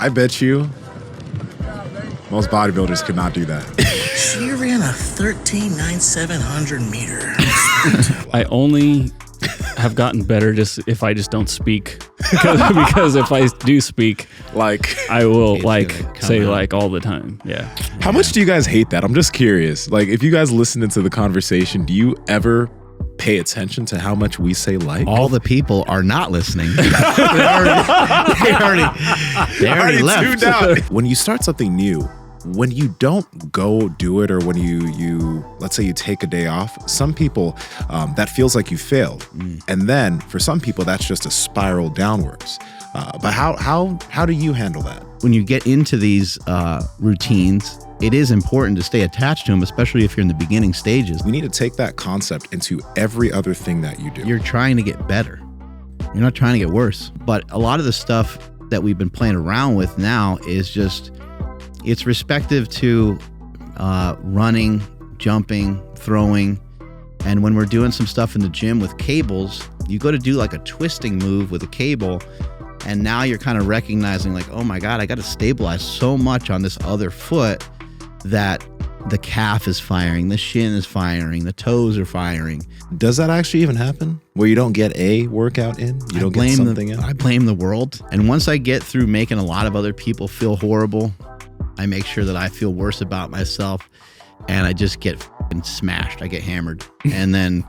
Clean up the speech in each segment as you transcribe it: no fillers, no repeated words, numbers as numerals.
I bet you most bodybuilders could not do that. She ran a 13.9700 meter. I only have gotten better just if I just don't speak. Because if I do speak, Like, I will It's like gonna come say out. like all the time. Yeah. how much do you guys hate that? I'm just curious. Like, if you guys listen into the conversation, do you ever pay attention to how much we say like? All the people are not listening. they already left. tuned out. When you start something new, when you don't go do it, or when you let's say you take a day off, some people that feels like you failed, and then for some people that's just a spiral downwards. But how do you handle that? When you get into these routines, it is important to stay attached to them, especially if you're in the beginning stages. We need to take that concept into every other thing that you do. You're trying to get better. You're not trying to get worse. But a lot of the stuff that we've been playing around with now is just, it's respective to running, jumping, throwing. And when we're doing some stuff in the gym with cables, you go to do like a twisting move with a cable. And now you're kind of recognizing like, oh my God, I got to stabilize so much on this other foot that the calf is firing, the shin is firing, the toes are firing. Does that actually even happen? Where you don't get a workout in? You don't get something in? I blame the world. And once I get through making a lot of other people feel horrible, I make sure that I feel worse about myself, and I just get f***ing smashed. I get hammered. And then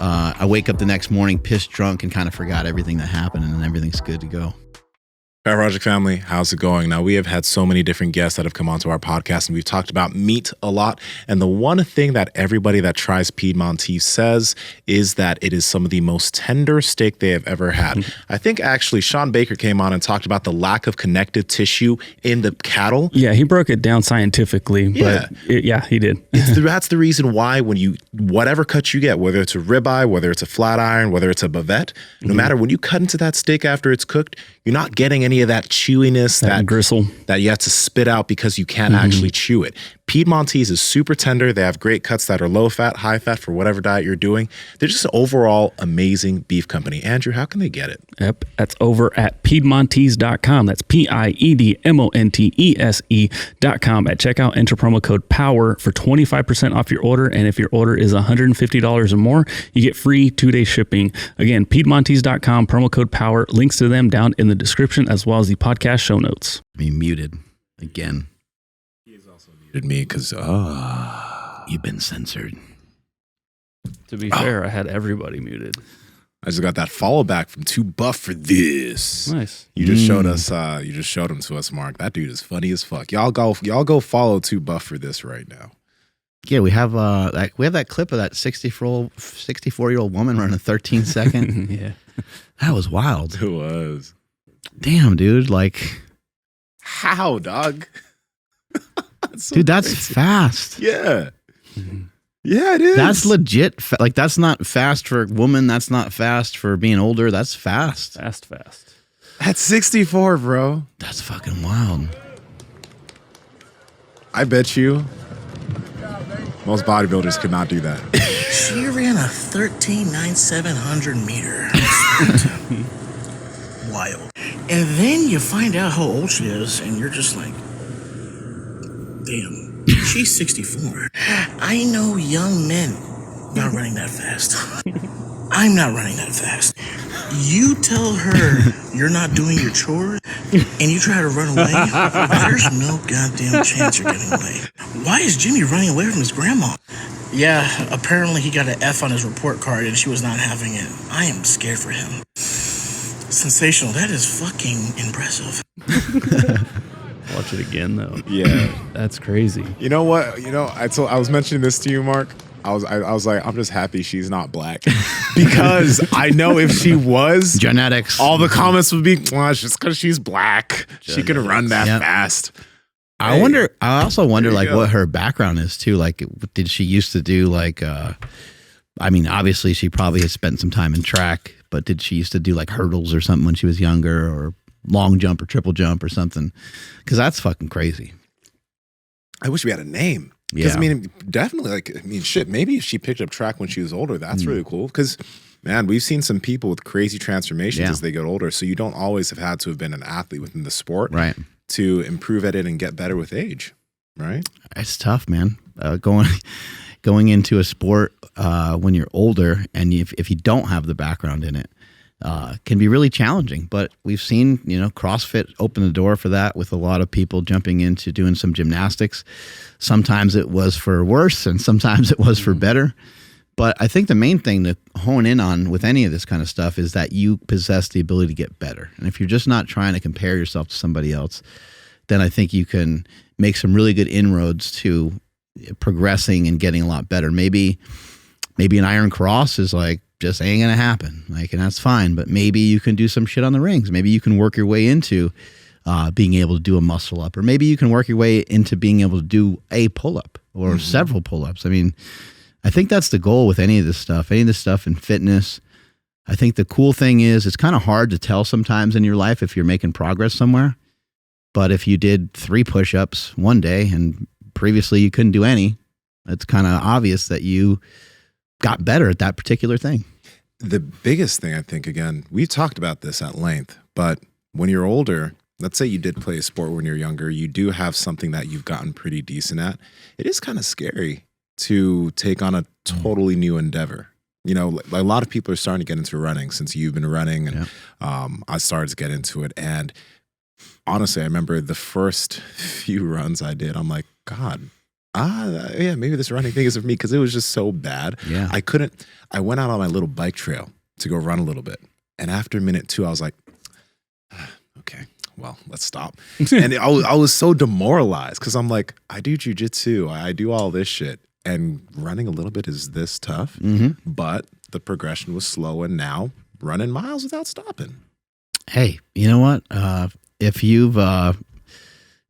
I wake up the next morning pissed drunk and kind of forgot everything that happened, and then everything's good to go. Fat Project family, how's it going? Now, we have had so many different guests that have come onto our podcast, and we've talked about meat a lot. And the one thing that everybody that tries Piedmontese says is that it is some of the most tender steak they have ever had. I think actually Sean Baker came on and talked about the lack of connective tissue in the cattle. Yeah, he broke it down scientifically, Yeah. but he did. That's the reason why when you, whatever cut you get, whether it's a ribeye, whether it's a flat iron, whether it's a bavette, no matter when you cut into that steak after it's cooked, you're not getting any of that chewiness, That gristle that you have to spit out because you can't actually chew it. Piedmontese is super tender. They have great cuts that are low fat, high fat for whatever diet you're doing. They're just an overall amazing beef company. Andrew, how can they get it? Yep, that's over at Piedmontese.com. That's Piedmontese.com. At checkout, enter promo code POWER for 25% off your order. And if your order is $150 or more, you get free 2-day shipping. Again, Piedmontese.com, promo code POWER. Links to them down in the description as well as the podcast show notes. Be muted again. Muted me because You've been censored. To be fair, I had everybody muted. I just got that follow back from Too Buff for This. Nice. You just showed us. You just showed him to us, Mark. That dude is funny as fuck. Y'all go follow Too Buff for This right now. Yeah, we have that clip of that 64-year-old woman running a 13-second. Yeah. That was wild. It was. Damn, dude. Like, How, dog? dude, that's fast. Yeah. Yeah, it is. That's legit. Like, that's not fast for a woman. That's not fast for being older. That's fast. Fast. That's 64, bro. That's fucking wild. I bet you most bodybuilders could not do that. She ran a 13.9700 meter. Wild. And then you find out how old she is, and you're just like, damn, she's 64. I know young men not running that fast. I'm not running that fast. You tell her you're not doing your chores, and you try to run away, there's no goddamn chance you're getting away. Why is Jimmy running away from his grandma? Yeah, apparently he got an F on his report card, and she was not having it. I am scared for him. Sensational. That is fucking impressive. Watch it again, though. Yeah. That's crazy. You know what? I was mentioning this to you, Mark. I was like, I'm just happy she's not black because I know if she was, Genetics. all the comments would be, well, it's just because she's black. She can run that fast. I also wonder like go. what her background is too. Like, did she used to do like, I mean, obviously she probably has spent some time in track, but did she used to do like hurdles or something when she was younger, or long jump or triple jump or something? Because that's fucking crazy. I wish we had a name. Because Yeah. I mean, definitely, like, I mean, shit, maybe if she picked up track when she was older, that's really cool. Because Man, we've seen some people with crazy transformations Yeah. as they get older. So you don't always have had to have been an athlete within the sport Right. to improve at it and get better with age, right? It's tough, man. Going into a sport when you're older, and if you don't have the background in it, can be really challenging. But we've seen, CrossFit open the door for that with a lot of people jumping into doing some gymnastics. Sometimes it was for worse, and sometimes it was for better. But I think the main thing to hone in on with any of this kind of stuff is that you possess the ability to get better. And if you're just not trying to compare yourself to somebody else, then I think you can make some really good inroads to progressing and getting a lot better. Maybe an iron cross is like just ain't gonna happen, and that's fine. But maybe you can do some shit on the rings. Maybe you can work your way into being able to do a muscle up, or maybe you can work your way into being able to do a pull up or several pull ups. I mean, I think that's the goal with any of this stuff in fitness. I think the cool thing is it's kind of hard to tell sometimes in your life if you're making progress somewhere. But if you did 3 push-ups one day and previously you couldn't do any, it's kind of obvious that you got better at that particular thing. The biggest thing, I think, again, we've talked about this at length, but when you're older, let's say you did play a sport when you're younger, you do have something that you've gotten pretty decent at. It is kind of scary to take on a totally new endeavor. A lot of people are starting to get into running since you've been running, and I started to get into it. And honestly, I remember the first few runs I did, I'm like, God, maybe this running thing isn't for me, because it was just so bad. Yeah. I went out on my little bike trail to go run a little bit. And after minute 2, I was like, okay, well, let's stop. And I was so demoralized because I'm like, I do jujitsu, I do all this shit. And running a little bit is this tough, but the progression was slow, and now running miles without stopping. Hey, you know what? If you've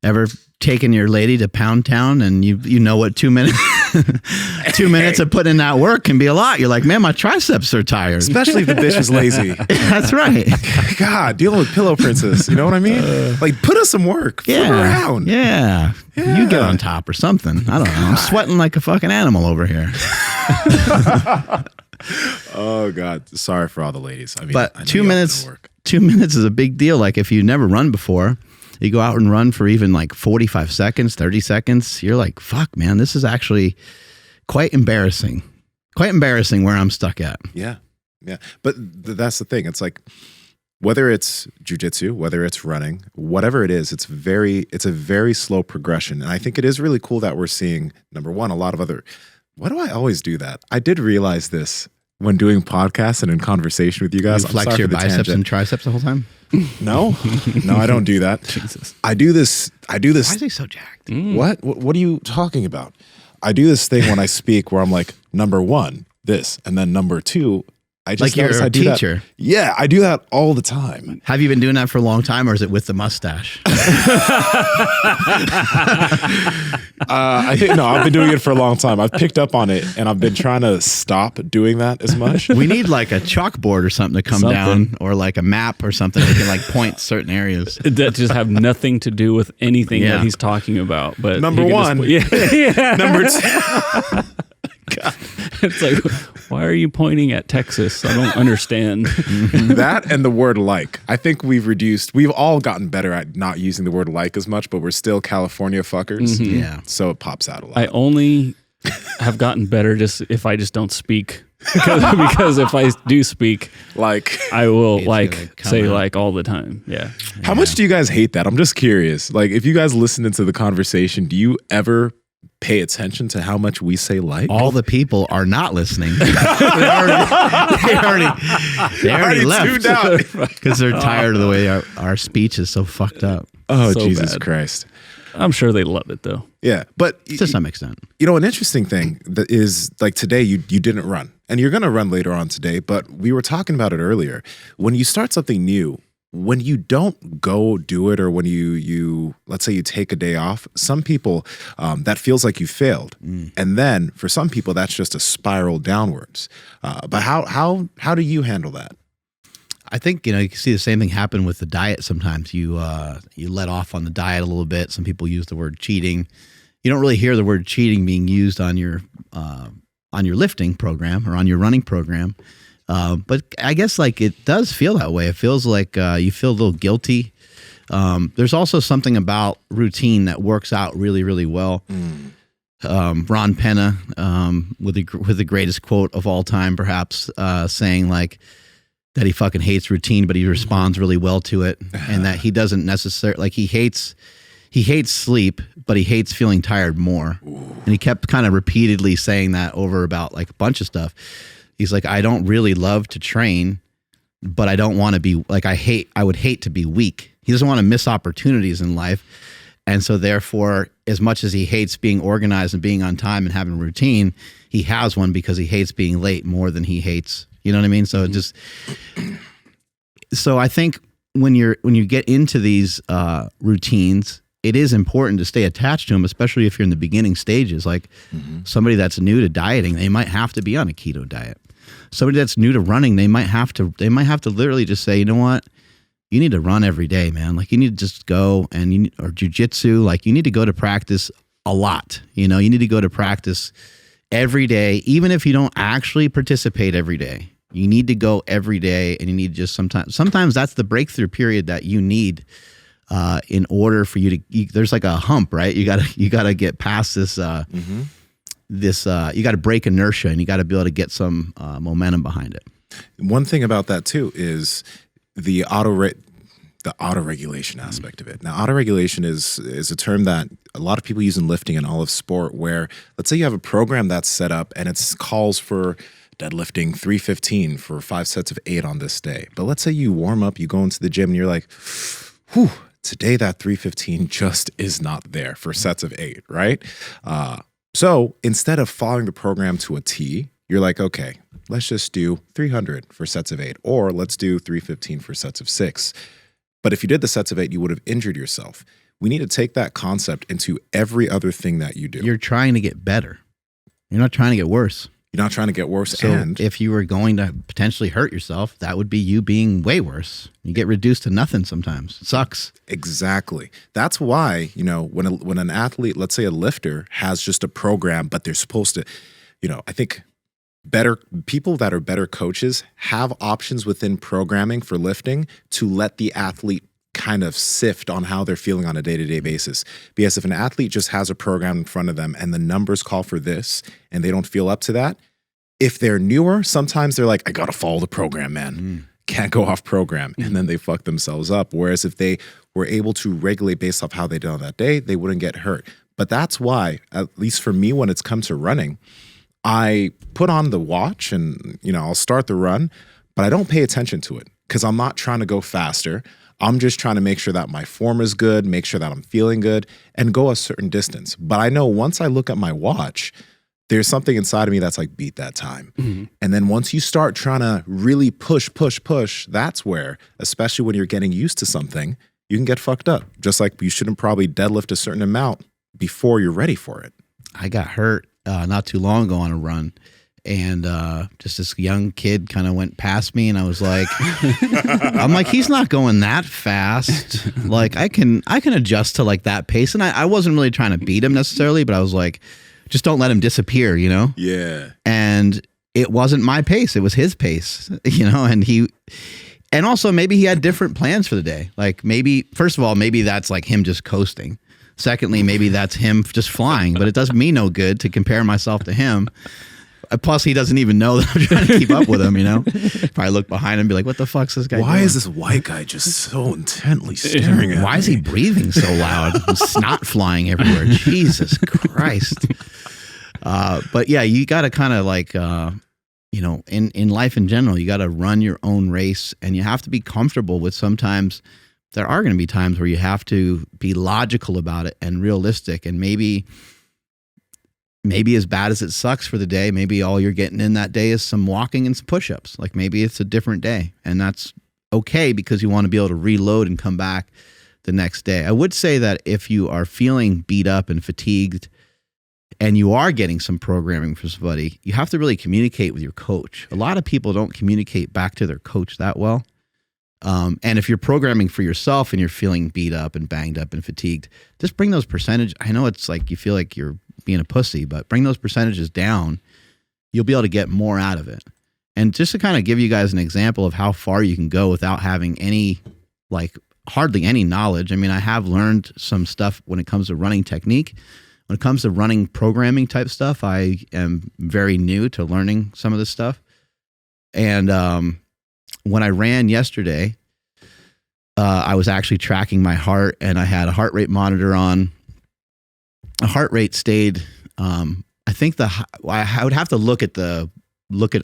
ever taken your lady to Pound Town and you know what 2 minutes 2 minutes of putting in that work can be a lot. You're like, man, my triceps are tired. Especially if the bitch is lazy. That's right. God, dealing with pillow princess. You know what I mean? Like, put us some work. Flip around. Yeah. You get on top or something. I don't know. I'm sweating like a fucking animal over here. Oh God. Sorry for all the ladies. I mean, but I know 2 y'all minutes, gonna work. 2 minutes is a big deal. Like if you never run before, you go out and run for even like 45 seconds, 30 seconds. You're like, fuck, man, this is actually quite embarrassing. Quite embarrassing where I'm stuck at. Yeah. Yeah. But that's the thing. It's like, whether it's jujitsu, whether it's running, whatever it is, it's a very slow progression. And I think it is really cool that we're seeing, number one, a lot of other, why do I always do that? I did realize this when doing podcasts and in conversation with you guys. You flex your biceps and triceps the whole time? No, I don't do that. Jesus. I do this. Why is he so jacked? What are you talking about? I do this thing when I speak where I'm like, number one, this, and then number two, I just like you're a teacher. Yeah, I do that all the time. Have you been doing that for a long time, or is it with the mustache? I think no, I've been doing it for a long time. I've picked up on it, and I've been trying to stop doing that as much. We need like a chalkboard or something to come down, or like a map or something that can like point certain areas that just have nothing to do with anything that he's talking about. But number one, yeah. Number two. God. It's like, why are you pointing at Texas? I don't understand. That and the word like. I think we've all gotten better at not using the word like as much, but we're still California fuckers. Mm-hmm. Yeah. So it pops out a lot. I only have gotten better just if I just don't speak. Because if I do speak, like I will It's like say out. like all the time. Yeah. How much do you guys hate that? I'm just curious. Like, if you guys listen into the conversation, do you ever pay attention to how much we say like? All the people are not listening. they already left tuned out. because they're tired of the way our speech is so fucked up. Oh, So Jesus bad. Christ. I'm sure they love it though. Yeah. But, To some extent. an interesting thing that is, like, today you didn't run. And you're going to run later on today, but we were talking about it earlier. When you start something new, when you don't go do it, or when you let's say you take a day off, some people, that feels like you failed. And then for some people, that's just a spiral downwards. But how do you handle that? I think, you can see the same thing happen with the diet sometimes. You let off on the diet a little bit. Some people use the word cheating. You don't really hear the word cheating being used on your lifting program or on your running program. But I guess like it does feel that way. It feels like you feel a little guilty. There's also something about routine that works out really, really well. Ron Penna, with the greatest quote of all time, perhaps, saying like that he fucking hates routine, but he responds really well to it, and that he doesn't necessarily like he hates sleep, but he hates feeling tired more. And he kept kind of repeatedly saying that over about like a bunch of stuff. He's like, I don't really love to train, but I don't want to be like I would hate to be weak. He doesn't want to miss opportunities in life. And so therefore, as much as he hates being organized and being on time and having a routine, he has one because he hates being late more than he hates, you know what I mean? So so I think when you get into these routines, it is important to stay attached to them, especially if you're in the beginning stages. Like somebody that's new to dieting, they might have to be on a keto diet. Somebody that's new to running, they might have to literally just say, you know what? You need to run every day, man. Like you need to just go or jujitsu, like you need to go to practice a lot. You know, you need to go to practice every day, even if you don't actually participate every day. You need to go every day, and you need just sometimes that's the breakthrough period that you need in order for you to, there's like a hump, right? You gotta get past this, you gotta break inertia, and you gotta be able to get some momentum behind it. One thing about that too is the auto-regulation aspect of it. Now, auto-regulation is a term that a lot of people use in lifting and all of sport, where let's say you have a program that's set up and it calls for deadlifting 315 for 5 sets of 8 on this day. But let's say you warm up, you go into the gym and you're like, whew, today that 315 just is not there for sets of 8, right? So instead of following the program to a T, you're like, okay, let's just do 300 for sets of 8, or let's do 315 for sets of 6. But if you did the sets of 8, you would have injured yourself. We need to take that concept into every other thing that you do. You're trying to get better. You're not trying to get worse. You're not trying to get worse. So and if you were going to potentially hurt yourself, that would be you being way worse. You get reduced to nothing sometimes. It sucks. Exactly. That's why, when an athlete, let's say a lifter, has just a program, but they're supposed to, I think better people that are better coaches have options within programming for lifting to let the athlete kind of sift on how they're feeling on a day-to-day basis. Because if an athlete just has a program in front of them and the numbers call for this and they don't feel up to that, if they're newer, sometimes they're like, I got to follow the program, man. Can't go off program. And then they fuck themselves up. Whereas if they were able to regulate based off how they did on that day, they wouldn't get hurt. But that's why, at least for me, when it's come to running, I put on the watch and, I'll start the run, but I don't pay attention to it because I'm not trying to go faster. I'm just trying to make sure that my form is good, make sure that I'm feeling good, and go a certain distance. But I know once I look at my watch, there's something inside of me that's like, beat that time. And then once you start trying to really push, that's where, especially when you're getting used to something, you can get fucked up. Just like you shouldn't probably deadlift a certain amount before you're ready for it. I got hurt not too long ago on a run. And just this young kid kind of went past me, and I was like, I'm like, he's not going that fast. Like I can adjust to like that pace. And I wasn't really trying to beat him necessarily, but I was like, just don't let him disappear, Yeah. And it wasn't my pace. It was his pace, and also maybe he had different plans for the day. Like maybe, first of all, maybe that's like him just coasting. Secondly, maybe that's him just flying, but it does me no good to compare myself to him. Plus, he doesn't even know that I'm trying to keep up with him, If I look behind him and be like, what the fuck's this guy doing? Why is this white guy just so intently staring at me? Why is he breathing so loud? Snot flying everywhere. Jesus Christ. But yeah, you got to kind of like, in life in general, you got to run your own race, and you have to be comfortable with sometimes there are going to be times where you have to be logical about it and realistic, and maybe as bad as it sucks for the day, maybe all you're getting in that day is some walking and some push-ups. Like maybe it's a different day, and that's okay because you want to be able to reload and come back the next day. I would say that if you are feeling beat up and fatigued and you are getting some programming from somebody, you have to really communicate with your coach. A lot of people don't communicate back to their coach that well. And if you're programming for yourself and you're feeling beat up and banged up and fatigued, just bring those percentages. I know it's like you feel like you're being a pussy, but bring those percentages down. You'll be able to get more out of it. And just to kind of give you guys an example of how far you can go without having any, like hardly any knowledge. I mean, I have learned some stuff when it comes to running technique. When it comes to running programming type stuff, I am very new to learning some of this stuff. And when I ran yesterday, I was actually tracking my heart, and I had a heart rate monitor on. The heart rate stayed. I think I would have to look at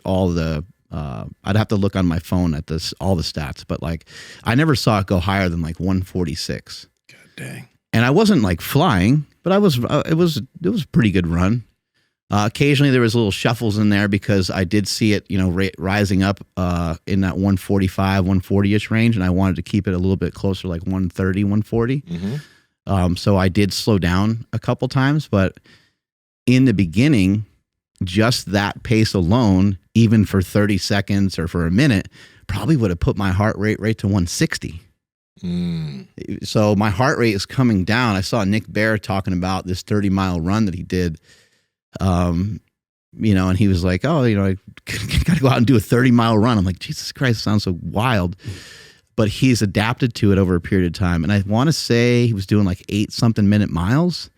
all the. I'd have to look on my phone at all the stats, but like I never saw it go higher than like 146. God dang. And I wasn't like flying, but it was a pretty good run. Occasionally there was little shuffles in there because I did see it, rising up in that 145, 140-ish range, and I wanted to keep it a little bit closer, like 130, 140. Mm-hmm. So I did slow down a couple times, but in the beginning, just that pace alone, even for 30 seconds or for a minute, probably would have put my heart rate right to 160. So my heart rate is coming down. I saw Nick Bear talking about this 30-mile run that he did, and he was like, oh, I got to go out and do a 30-mile run. I'm like, Jesus Christ, it sounds so wild. But he's adapted to it over a period of time. And I want to say he was doing like 8-something minute miles.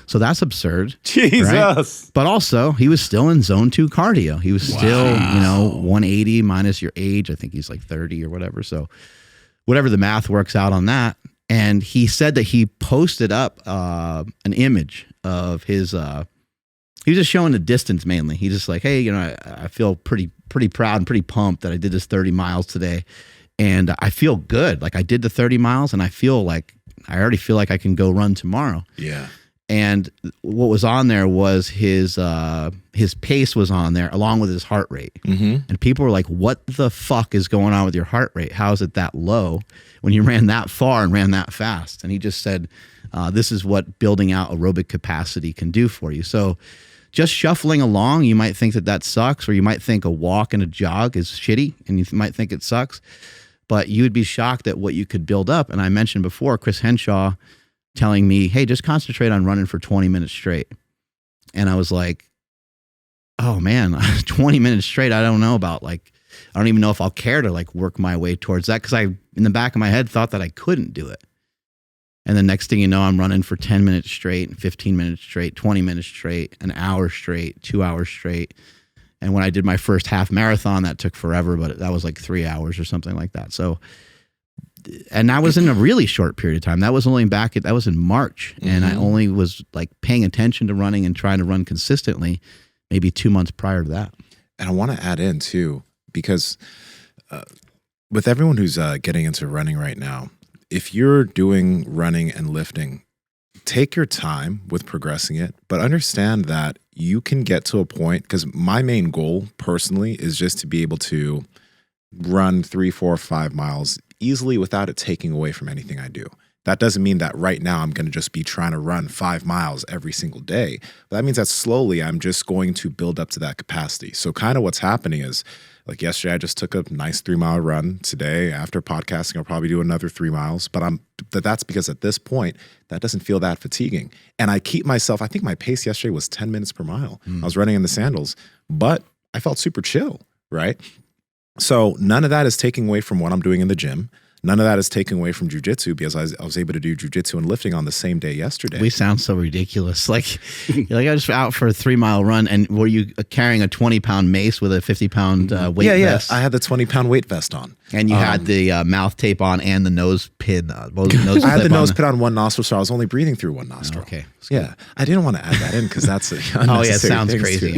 So that's absurd. Jesus. Right? But also, he was still in zone 2 cardio. He was still, 180 minus your age. I think he's like 30 or whatever. So whatever the math works out on that. And he said that he posted up an image of his, he was just showing the distance mainly. He's just like, hey, I feel pretty proud and pretty pumped that I did this 30 miles today. And I feel good. Like I did the 30 miles and I already feel like I can go run tomorrow. Yeah. And what was on there was his pace was on there along with his heart rate. Mm-hmm. And people were like, what the fuck is going on with your heart rate? How is it that low when you ran that far and ran that fast? And he just said, this is what building out aerobic capacity can do for you. So just shuffling along, you might think that sucks, or you might think a walk and a jog is shitty and you might think it sucks, but you would be shocked at what you could build up. And I mentioned before, Chris Henshaw telling me, hey, just concentrate on running for 20 minutes straight. And I was like, oh man, 20 minutes straight. I don't know about I don't even know if I'll care to work my way towards that. Cause I, in the back of my head, thought that I couldn't do it. And the next thing you know, I'm running for 10 minutes straight, 15 minutes straight, 20 minutes straight, an hour straight, 2 hours straight. And when I did my first half marathon, that took forever, but that was like 3 hours or something like that. So, and that was in a really short period of time. That was only that was in March. Mm-hmm. And I only was paying attention to running and trying to run consistently maybe 2 months prior to that. And I want to add in too, because with everyone who's getting into running right now, if you're doing running and lifting, take your time with progressing it, but understand that you can get to a point, because my main goal personally is just to be able to run 3, 4, 5 miles easily without it taking away from anything I do. That doesn't mean that right now I'm going to just be trying to run 5 miles every single day. But that means that slowly I'm just going to build up to that capacity. So kind of what's happening is, like yesterday, I just took a nice 3-mile run. Today, after podcasting, I'll probably do another 3 miles. But that's because at this point, that doesn't feel that fatiguing. And I keep myself, I think my pace yesterday was 10 minutes per mile. I was running in the sandals, but I felt super chill, right? So none of that is taking away from what I'm doing in the gym. None of that is taking away from jujitsu, because I was able to do jujitsu and lifting on the same day yesterday. We sound so ridiculous. I was out for a 3-mile run, and were you carrying a 20-pound mace with a 50-pound weight vest? Yeah. I had the 20-pound weight vest on. And you had the mouth tape on and the nose pin. I had the nose pin on one nostril, so I was only breathing through one nostril. Okay. Yeah. I didn't want to add that in because that's oh, yeah, it sounds crazy.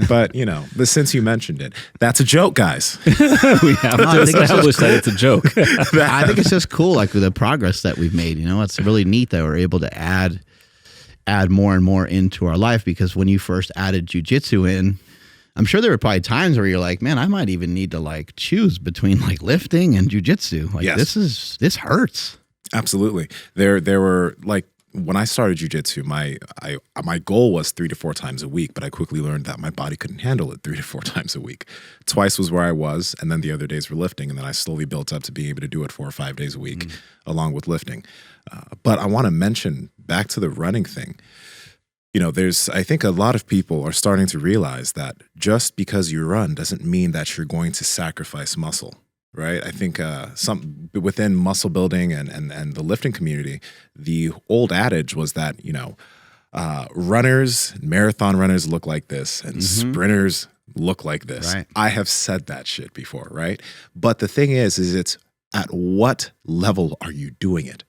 But, but since you mentioned it, that's a joke, guys. We have to establish that it's a joke. I think it's just cool, the progress that we've made. It's really neat that we're able to add more and more into our life, because when you first added jiu-jitsu in, I'm sure there were probably times where you're like, man, I might even need to choose between lifting and jiu-jitsu. Yes. This hurts. Absolutely. There were when I started jiu-jitsu, my goal was 3 to 4 times a week, but I quickly learned that my body couldn't handle it 3 to 4 times a week. Twice was where I was, and then the other days were lifting, and then I slowly built up to being able to do it 4 or 5 days a week along with lifting. But I want to mention, back to the running thing, I think a lot of people are starting to realize that just because you run doesn't mean that you're going to sacrifice muscle, right? I think some within muscle building and the lifting community, the old adage was that, marathon runners look like this and sprinters look like this. Right. I have said that shit before, right? But the thing is it's at what level are you doing it?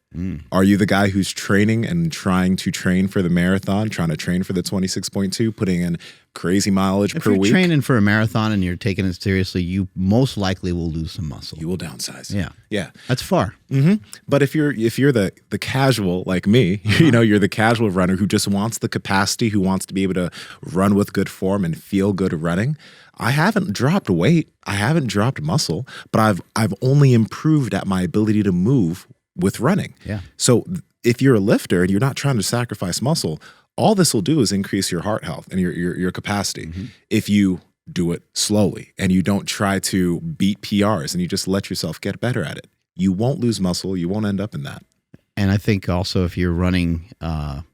Are you the guy who's training and trying to train for the marathon, trying to train for the 26.2, putting in crazy mileage per week? If you're training for a marathon and you're taking it seriously, you most likely will lose some muscle. You will downsize. Yeah. That's far. But if you're the casual like me, you're the casual runner who just wants the capacity, who wants to be able to run with good form and feel good running. I haven't dropped weight. I haven't dropped muscle, but I've only improved at my ability to move with running. Yeah. So if you're a lifter and you're not trying to sacrifice muscle, all this will do is increase your heart health and your capacity. If you do it slowly and you don't try to beat PRs and you just let yourself get better at it, you won't lose muscle. You won't end up in that. And I think also if you're running, like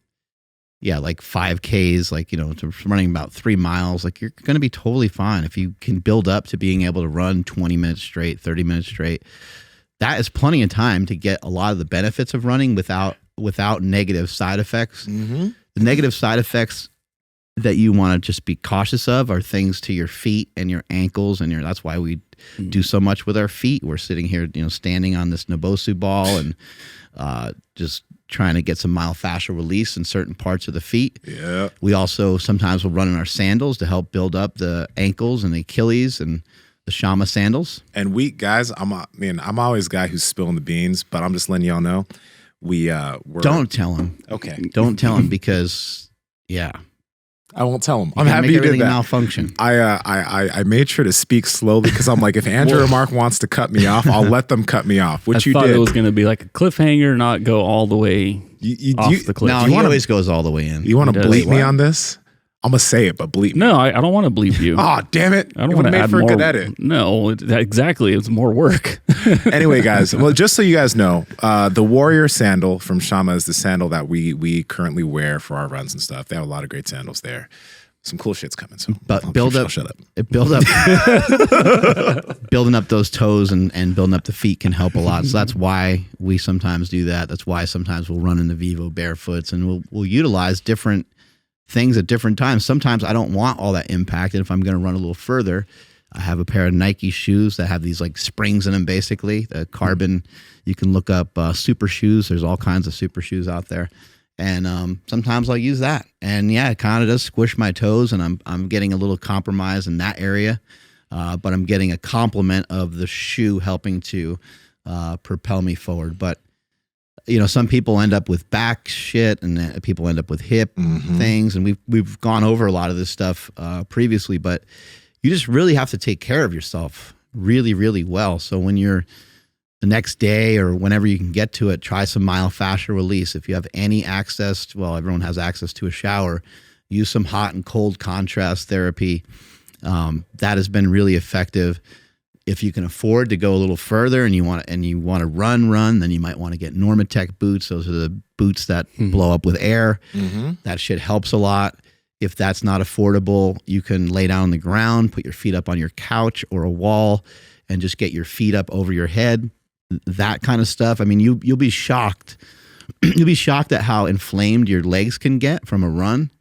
5Ks, running about 3 miles, like you're going to be totally fine. If you can build up to being able to run 20 minutes straight, 30 minutes straight, that is plenty of time to get a lot of the benefits of running without negative side effects. The negative side effects that you want to just be cautious of are things to your feet and your ankles, and that's why we do so much with our feet. We're sitting here, standing on this Bosu ball and just trying to get some myofascial release in certain parts of the feet. Yeah. We also sometimes will run in our sandals to help build up the ankles and the Achilles and the Nsima sandals. And I'm always a guy who's spilling the beans, but I'm just letting y'all know Don't tell him. Okay. Don't tell him because I won't tell him. you I'm can happy make you did everything that. malfunction. I made sure to speak slowly because I'm like, if Andrew or Mark wants to cut me off, I'll let them cut me off. Which I you thought did. it was going to be like a cliffhanger, not go all the way off the cliff. No, you he wanna- always goes all the way in. You want to He does. bleep me What? on this? I'm gonna say it, but bleep me. No, I don't want to bleep you. Oh, damn it! I don't It want would've to made add for a more. good edit. No, exactly. It's more work. Anyway, guys, well, just so you guys know, the Warrior sandal from Nsima is the sandal that we currently wear for our runs and stuff. They have a lot of great sandals there. Some cool shit's coming. So, But I'll build up building up those toes and building up the feet can help a lot. So that's why we sometimes do that. That's why sometimes we'll run in the Vivo barefoots, and we'll utilize different things at different times. Sometimes I don't want all that impact, and if I'm going to run a little further, I have a pair of Nike shoes that have these like springs in them, basically the carbon. You can look up super shoes. There's all kinds of super shoes out there. And sometimes I'll use that, and it kind of does squish my toes, and I'm getting a little compromise in that area, but I'm getting a complement of the shoe helping to propel me forward. But some people end up with back shit, and people end up with hip things, and we've gone over a lot of this stuff previously. But you just really have to take care of yourself really, really well. So when you're the next day or whenever you can get to it, try some myofascial release. If you have any access, everyone has access to a shower, use some hot and cold contrast therapy. That has been really effective. If you can afford to go a little further and you want to run, then you might want to get Normatec boots. Those are the boots that blow up with air. That shit helps a lot. If that's not affordable, you can lay down on the ground, put your feet up on your couch or a wall, and just get your feet up over your head. That kind of stuff. I mean, you'll be shocked. You'll be shocked at how inflamed your legs can get from a run,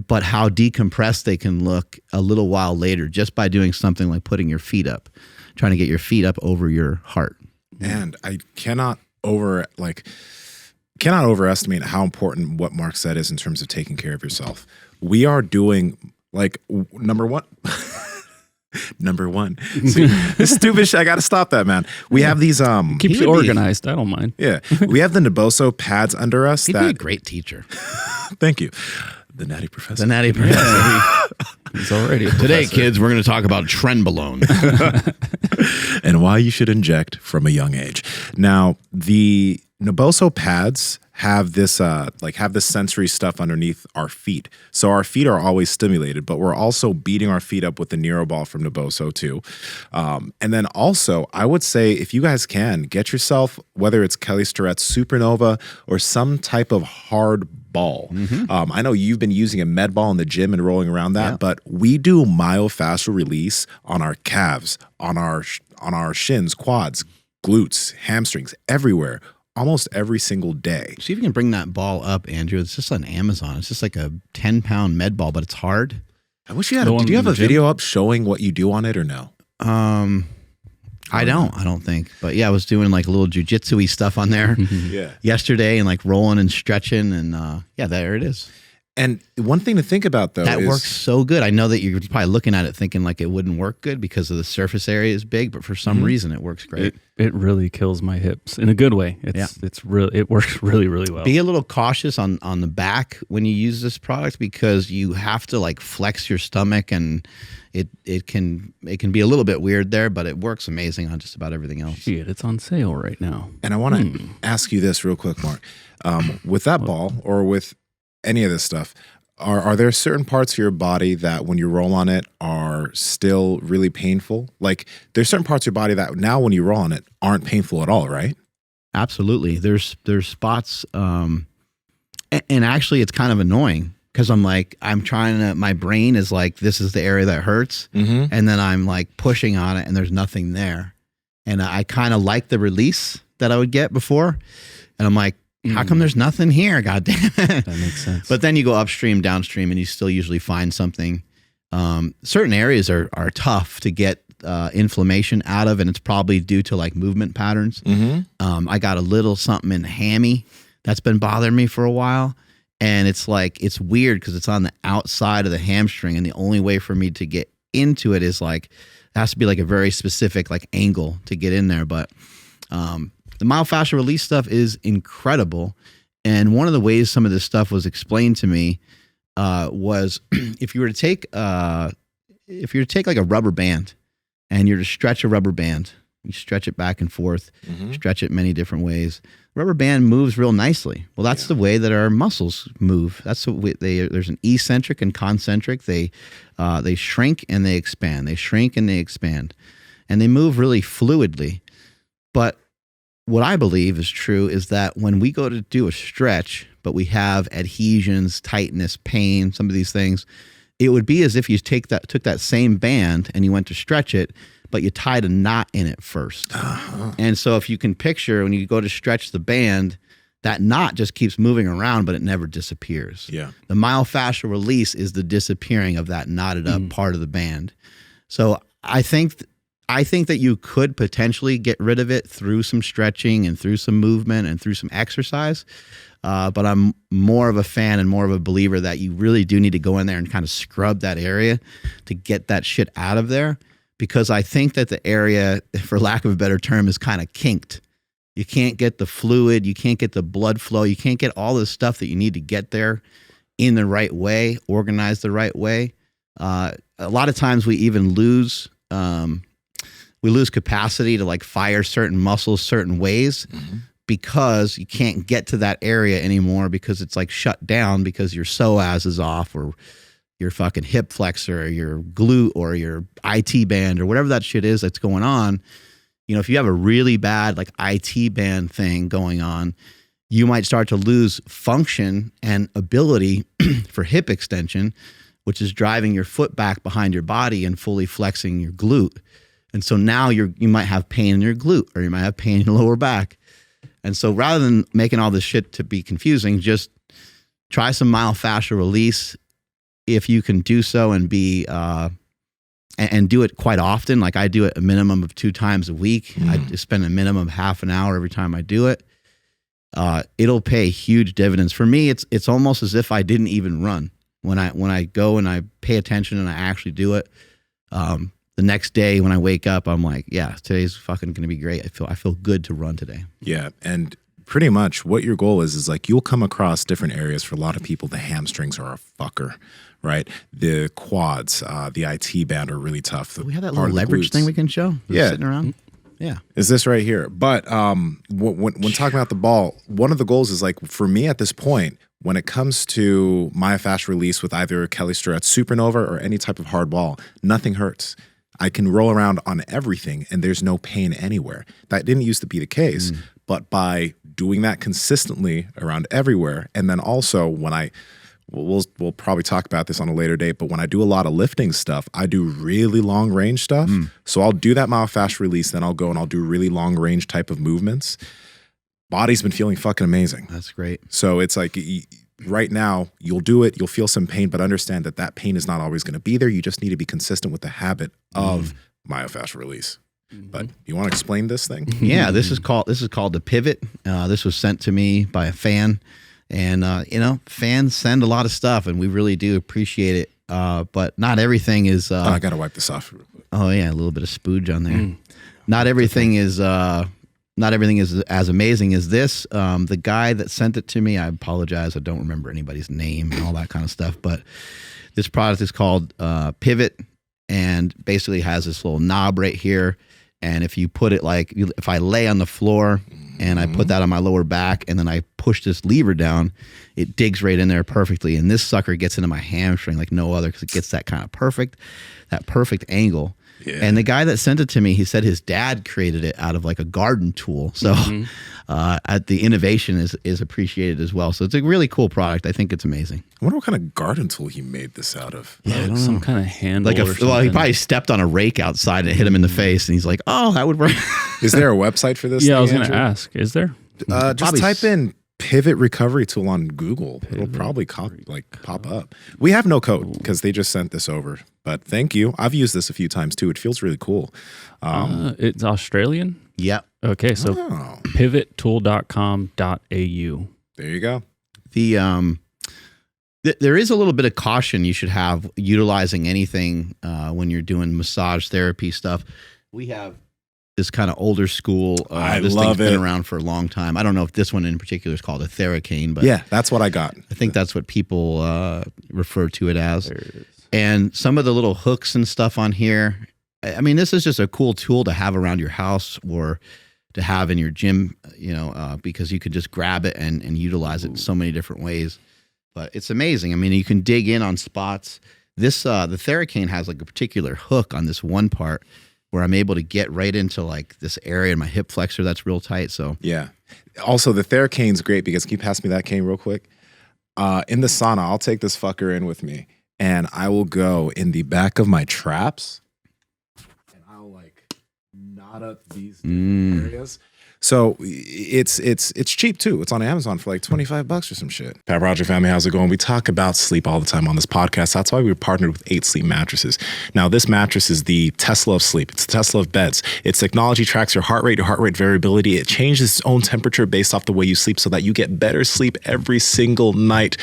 but how decompressed they can look a little while later just by doing something like putting your feet up, trying to get your feet up over your heart. And I cannot overestimate how important what Mark said is in terms of taking care of yourself. We are doing number one. Number one. See, this stupid shit. I got to stop that, man. We have these. Keeps you organized. I don't mind. Yeah, we have the Bosu pads under us. He'd be a great teacher. Thank you, the Natty Professor. The Natty Professor. He's already a Today, professor. kids, we're going to talk about trenbolone and why you should inject from a young age. Now, the Bosu pads have this sensory stuff underneath our feet. So our feet are always stimulated, but we're also beating our feet up with the Nero ball from Bosu too. And then also, I would say if you guys can, get yourself, whether it's Kelly Starrett's Supernova or some type of hard ball. I know you've been using a med ball in the gym and rolling around that, but we do myofascial release on our calves, on our shins, quads, glutes, hamstrings, everywhere, almost every single day. See if you can bring that ball up, Andrew. It's just on Amazon. It's just like a 10-pound med ball, but it's hard. I wish you had. Did you have a video up showing what you do on it or no? I don't think. But yeah, I was doing like a little jujitsu-y stuff on there yesterday and like rolling and stretching. And yeah, there it is. And one thing to think about, though, that works so good. I know that you're probably looking at it thinking like it wouldn't work good because of the surface area is big, but for some reason it works great. It really kills my hips in a good way. It works really, really well. Be a little cautious on the back when you use this product because you have to like flex your stomach and it can be a little bit weird there, but it works amazing on just about everything else. Shit, it's on sale right now. And I want to ask you this real quick, Mark. With that ball or with any of this stuff, are there certain parts of your body that when you roll on it are still really painful? Like there's certain parts of your body that now when you roll on it aren't painful at all, right? Absolutely. There's spots, and actually it's kind of annoying because I'm trying to, my brain is like, this is the area that hurts. And then I'm like pushing on it and there's nothing there. And I kind of like the release that I would get before. And I'm like, how come there's nothing here? God damn it. That makes sense. But then you go upstream, downstream, and you still usually find something. Certain areas are tough to get inflammation out of, and it's probably due to like movement patterns. I got a little something in the hammy that's been bothering me for a while. And it's like, it's weird because it's on the outside of the hamstring. And the only way for me to get into it is like, it has to be like a very specific like angle to get in there. But the myofascial release stuff is incredible. And one of the ways some of this stuff was explained to me was if you were to take like a rubber band and you're to stretch a rubber band, you stretch it back and forth, stretch it many different ways. Rubber band moves real nicely. Well, that's the way that our muscles move. That's the way there's an eccentric and concentric. They shrink and they expand. They shrink and they expand. And they move really fluidly. But what I believe is true is that when we go to do a stretch, but we have adhesions, tightness, pain, some of these things, it would be as if you took that same band and you went to stretch it, but you tied a knot in it first. And so if you can picture when you go to stretch the band, that knot just keeps moving around, but it never disappears. Yeah. The myofascial release is the disappearing of that knotted up part of the band. So I think that you could potentially get rid of it through some stretching and through some movement and through some exercise. But I'm more of a fan and more of a believer that you really do need to go in there and kind of scrub that area to get that shit out of there. Because I think that the area, for lack of a better term, is kind of kinked. You can't get the fluid, you can't get the blood flow, you can't get all the stuff that you need to get there in the right way, organized the right way. A lot of times we even lose capacity to like fire certain muscles certain ways because you can't get to that area anymore because it's like shut down because your psoas is off or your fucking hip flexor or your glute or your IT band or whatever that shit is that's going on. You know, if you have a really bad like IT band thing going on, you might start to lose function and ability for hip extension, which is driving your foot back behind your body and fully flexing your glute. And so now you might have pain in your glute or you might have pain in your lower back. And so rather than making all this shit to be confusing, just try some myofascial release if you can do so and be and do it quite often. Like I do it a minimum of 2 times a week. I spend a minimum of half an hour every time I do it. It'll pay huge dividends. For me, it's almost as if I didn't even run. When I go and I pay attention and I actually do it, the next day when I wake up, I'm like, yeah, today's fucking going to be great. I feel good to run today. Yeah. And pretty much what your goal is like you'll come across different areas. For a lot of people, the hamstrings are a fucker, right? The quads, the IT band are really tough. We have that little leverage thing we can show. Yeah. Sitting around. Yeah. Is this right here? But when talking about the ball, one of the goals is like for me at this point, when it comes to myofascial release with either Kelly Starrett Supernova or any type of hard ball, nothing hurts. I can roll around on everything and there's no pain anywhere. That didn't used to be the case, but by doing that consistently around everywhere. And then also when we'll probably talk about this on a later date, but when I do a lot of lifting stuff, I do really long range stuff. So I'll do that myofascial release, then I'll go and I'll do really long range type of movements. Body's been feeling fucking amazing. That's great. So it's like right now you'll do it, you'll feel some pain, but understand that pain is not always going to be there. You just need to be consistent with the habit of myofascial release. But you want to explain this thing? Yeah, this is called the Pivot. This was sent to me by a fan. And, fans send a lot of stuff, and we really do appreciate it. But not everything is... I got to wipe this off real quick. Oh, yeah, a little bit of spooge on there. Not everything is as amazing as this. The guy that sent it to me, I apologize. I don't remember anybody's name and all that kind of stuff. But this product is called Pivot, and basically has this little knob right here. And if you put it if I lay on the floor and I put that on my lower back and then I push this lever down, it digs right in there perfectly. And this sucker gets into my hamstring like no other because it gets that perfect angle. Yeah. And the guy that sent it to me, he said his dad created it out of like a garden tool. So the innovation is appreciated as well. So it's a really cool product. I think it's amazing. I wonder what kind of garden tool he made this out of. Yeah, like some kind of handle or something. Well, he probably stepped on a rake outside and it hit him in the face. And he's like, oh, that would work. Is there a website for this? Yeah, I was going to ask. Is there? Just type in Pivot Recovery Tool on Google. It'll probably pop up. We have no code because they just sent this over. But thank you. I've used this a few times too. It feels really cool. It's Australian? Yep. Okay, so pivottool.com.au. There you go. There is a little bit of caution you should have utilizing anything when you're doing massage therapy stuff. We have this kind of older school. This thing's been around for a long time. I don't know if this one in particular is called a Theracane, but yeah, that's what I got. I think that's what people refer to it as. And some of the little hooks and stuff on here, I mean, this is just a cool tool to have around your house or to have in your gym, because you could just grab it and utilize it in so many different ways. But it's amazing. I mean, you can dig in on spots. This the Theracane has like a particular hook on this one part where I'm able to get right into like this area in my hip flexor that's real tight. So yeah. Also, the Theracane's great because, can you pass me that cane real quick? In the sauna, I'll take this fucker in with me and I will go in the back of my traps and I'll knot up these different areas. So it's cheap too. It's on Amazon for like $25 or some shit. Pat Roger family, how's it going? We talk about sleep all the time on this podcast. That's why we partnered with 8 Sleep mattresses. Now this mattress is the Tesla of sleep. It's the Tesla of beds. Its technology tracks your heart rate variability. It changes its own temperature based off the way you sleep so that you get better sleep every single night.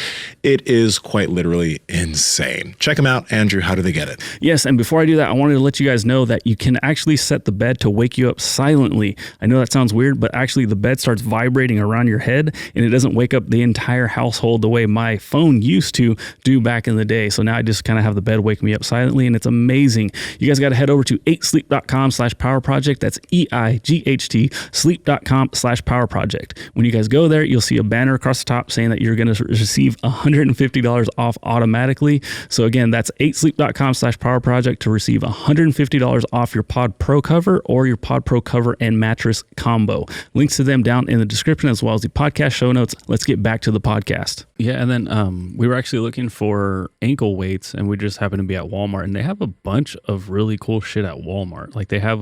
It is quite literally insane. Check them out. Andrew, how do they get it? Yes, and before I do that, I wanted to let you guys know that you can actually set the bed to wake you up silently. I know that sounds weird, but actually the bed starts vibrating around your head and it doesn't wake up the entire household the way my phone used to do back in the day. So now I just kind of have the bed wake me up silently and it's amazing. You guys got to head over to 8sleep.com/power project. That's EIGHT sleep.com/power project. When you guys go there, you'll see a banner across the top saying that you're going to receive $150 off automatically. So again, that's 8sleep.com/power project to receive $150 off your Pod Pro cover or your Pod Pro cover and mattress combo. Links to them down in the description as well as the podcast show notes. Let's get back to the podcast. Yeah, and then we were actually looking for ankle weights and we just happened to be at Walmart and they have a bunch of really cool shit at Walmart. Like they have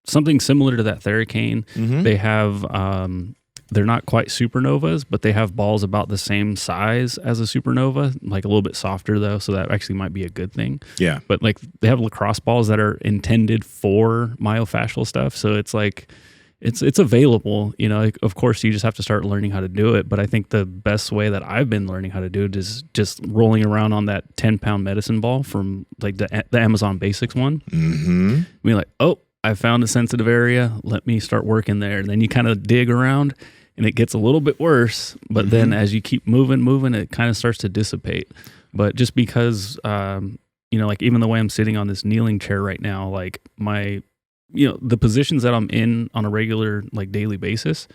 something similar to that Theracane. They have they're not quite supernovas, but they have balls about the same size as a supernova, like a little bit softer though, so that actually might be a good thing. Yeah. But like they have lacrosse balls that are intended for myofascial stuff, so it's like it's available, like, of course you just have to start learning how to do it, but I think the best way that I've been learning how to do it is just rolling around on that 10-pound medicine ball from like the Amazon Basics one. Be like, oh, I found a sensitive area, let me start working there. And then you kind of dig around and it gets a little bit worse, but then as you keep moving, it kind of starts to dissipate. But just because, like even the way I'm sitting on this kneeling chair right now, like the positions that I'm in on a regular, like daily basis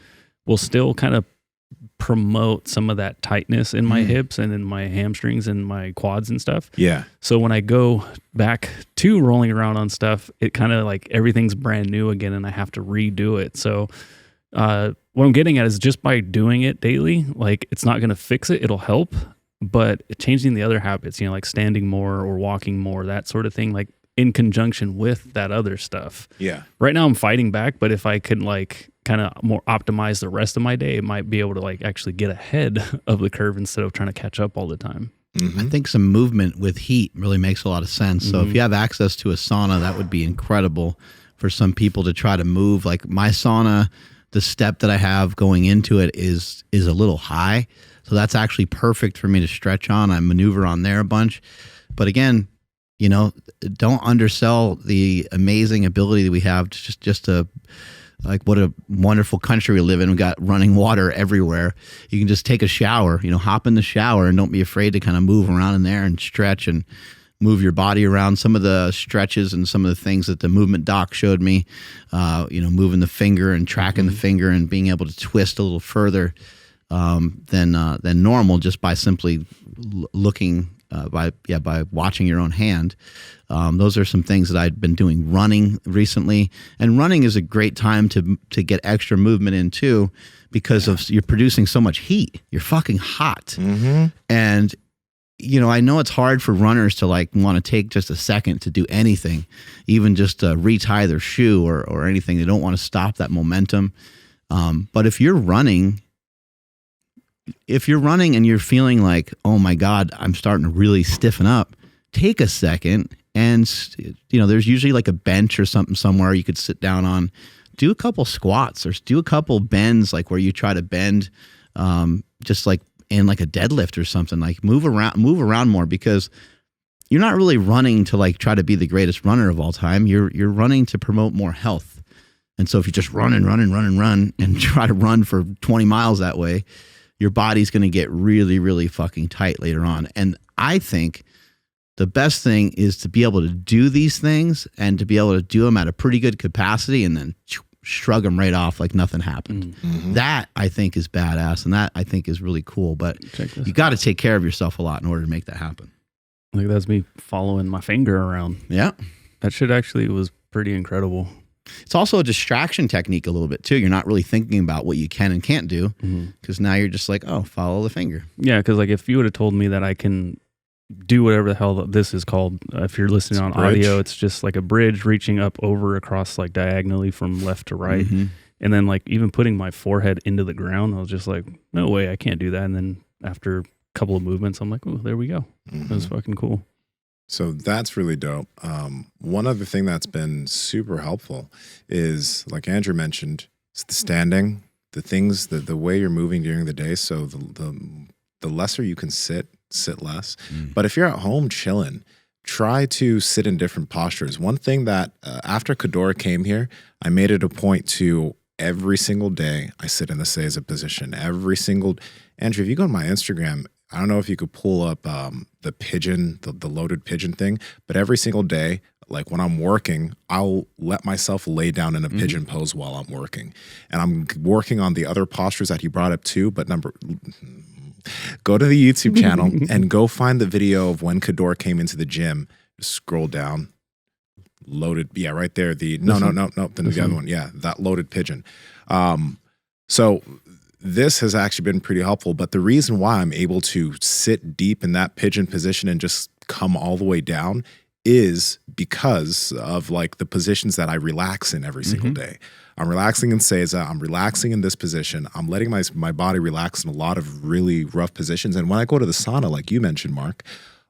will still kind of promote some of that tightness in my hips and in my hamstrings and my quads and stuff. Yeah. So when I go back to rolling around on stuff, it kind of like everything's brand new again and I have to redo it. So what I'm getting at is just by doing it daily, like it's not going to fix it. It'll help, but changing the other habits, like standing more or walking more, that sort of thing, like in conjunction with that other stuff. Yeah. Right now I'm fighting back, but if I could like kind of more optimize the rest of my day, it might be able to like actually get ahead of the curve instead of trying to catch up all the time. I think some movement with heat really makes a lot of sense. So if you have access to a sauna, that would be incredible for some people to try to move. Like my sauna, the step that I have going into it is a little high. So that's actually perfect for me to stretch on. I maneuver on there a bunch. But again, don't undersell the amazing ability that we have to just to, like, what a wonderful country we live in. We got running water everywhere. You can just take a shower, hop in the shower and don't be afraid to kind of move around in there and stretch and move your body around. Some of the stretches and some of the things that the movement doc showed me, moving the finger and tracking the finger and being able to twist a little further than normal just by simply looking by watching your own hand. Those are some things that I've been doing running recently, and running is a great time to get extra movement in too, because you're producing so much heat. You're fucking hot, and I know it's hard for runners to like want to take just a second to do anything, even just to retie their shoe or anything. They don't want to stop that momentum. But if you're running and you're feeling like, oh my God, I'm starting to really stiffen up, take a second and, there's usually like a bench or something somewhere you could sit down on, do a couple squats or do a couple bends, like where you try to bend, just like in like a deadlift or something, like move around more, because you're not really running to like try to be the greatest runner of all time. You're running to promote more health. And so if you just run and try to run for 20 miles that way, your body's going to get really, really fucking tight later on. And I think the best thing is to be able to do these things and to be able to do them at a pretty good capacity and then shrug them right off like nothing happened. That I think is badass, and that I think is really cool. But you got to take care of yourself a lot in order to make that happen. Like that's me following my finger around. Yeah. That shit actually was pretty incredible. It's also a distraction technique a little bit too. You're not really thinking about what you can and can't do, because now you're just like, oh, follow the finger. Yeah, because like if you would have told me that I can do whatever the hell this is called, if you're listening on audio, it's just like a bridge reaching up over across like diagonally from left to right. And then like even putting my forehead into the ground, I was just like, no way, I can't do that. And then after a couple of movements, I'm like, oh, there we go. That was fucking cool. So that's really dope. One other thing that's been super helpful is, like Andrew mentioned, it's the standing, the things, the way you're moving during the day. So the lesser you can sit less. But if you're at home chilling, try to sit in different postures. One thing that after Kadora came here, I made it a point to every single day I sit in the Seiza position. Andrew, if you go to my Instagram, I don't know if you could pull up the pigeon, the loaded pigeon thing, but every single day, like when I'm working, I'll let myself lay down in a pigeon pose while I'm working. And I'm working on the other postures that he brought up too, but go to the YouTube channel and go find the video of when Kador came into the gym. Just scroll down. Loaded, yeah, right there. The other one. Yeah, that loaded pigeon. So this has actually been pretty helpful, but the reason why I'm able to sit deep in that pigeon position and just come all the way down is because of like the positions that I relax in every single day. I'm relaxing in Seiza, I'm relaxing in this position, I'm letting my body relax in a lot of really rough positions. And when I go to the sauna, like you mentioned, Mark,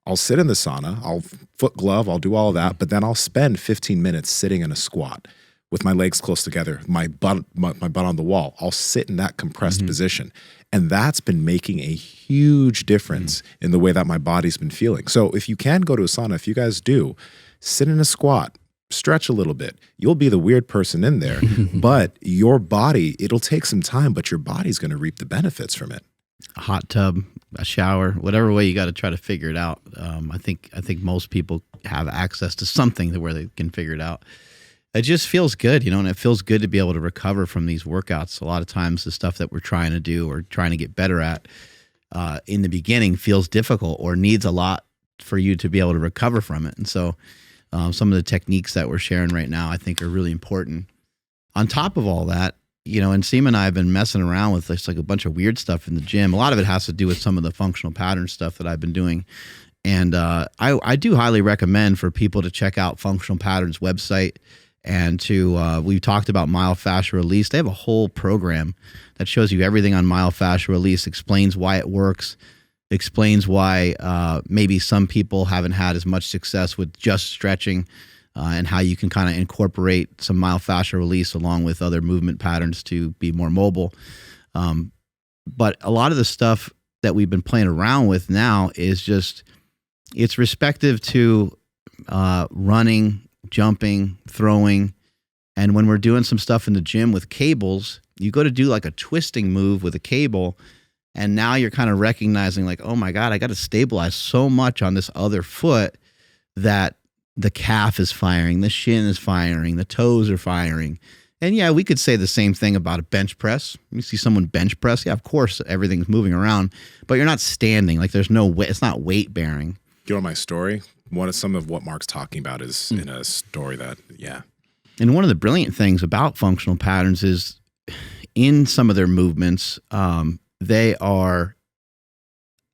I'll sit in the sauna, I'll foot glove, I'll do all of that, but then I'll spend 15 minutes sitting in a squat with my legs close together, my butt on the wall. I'll sit in that compressed position. And that's been making a huge difference in the way that my body's been feeling. So if you can go to a sauna, if you guys do, sit in a squat, stretch a little bit. You'll be the weird person in there, but your body, it'll take some time, but your body's going to reap the benefits from it. A hot tub, a shower, whatever way you got to try to figure it out. I think most people have access to something where they can figure it out. It just feels good, and it feels good to be able to recover from these workouts. A lot of times the stuff that we're trying to do or trying to get better at in the beginning feels difficult or needs a lot for you to be able to recover from it. And so some of the techniques that we're sharing right now, I think, are really important. On top of all that, and Nsima and I have been messing around with just like a bunch of weird stuff in the gym. A lot of it has to do with some of the functional pattern stuff that I've been doing. And I do highly recommend for people to check out Functional Patterns website and we talked about myofascial release. They have a whole program that shows you everything on myofascial release, explains why it works, explains why maybe some people haven't had as much success with just stretching, and how you can kind of incorporate some myofascial release along with other movement patterns to be more mobile. But a lot of the stuff that we've been playing around with now is just, it's respective to running, jumping, throwing. And when we're doing some stuff in the gym with cables, you go to do like a twisting move with a cable, and now you're kind of recognizing like, oh my God, I got to stabilize so much on this other foot that the calf is firing, the shin is firing, the toes are firing. And yeah, we could say the same thing about a bench press. You see someone bench press, yeah, of course everything's moving around, but you're not standing. Like there's no weight, it's not weight bearing. You know my story? Some of what Mark's talking about is in a story that, yeah. And one of the brilliant things about functional patterns is in some of their movements, they are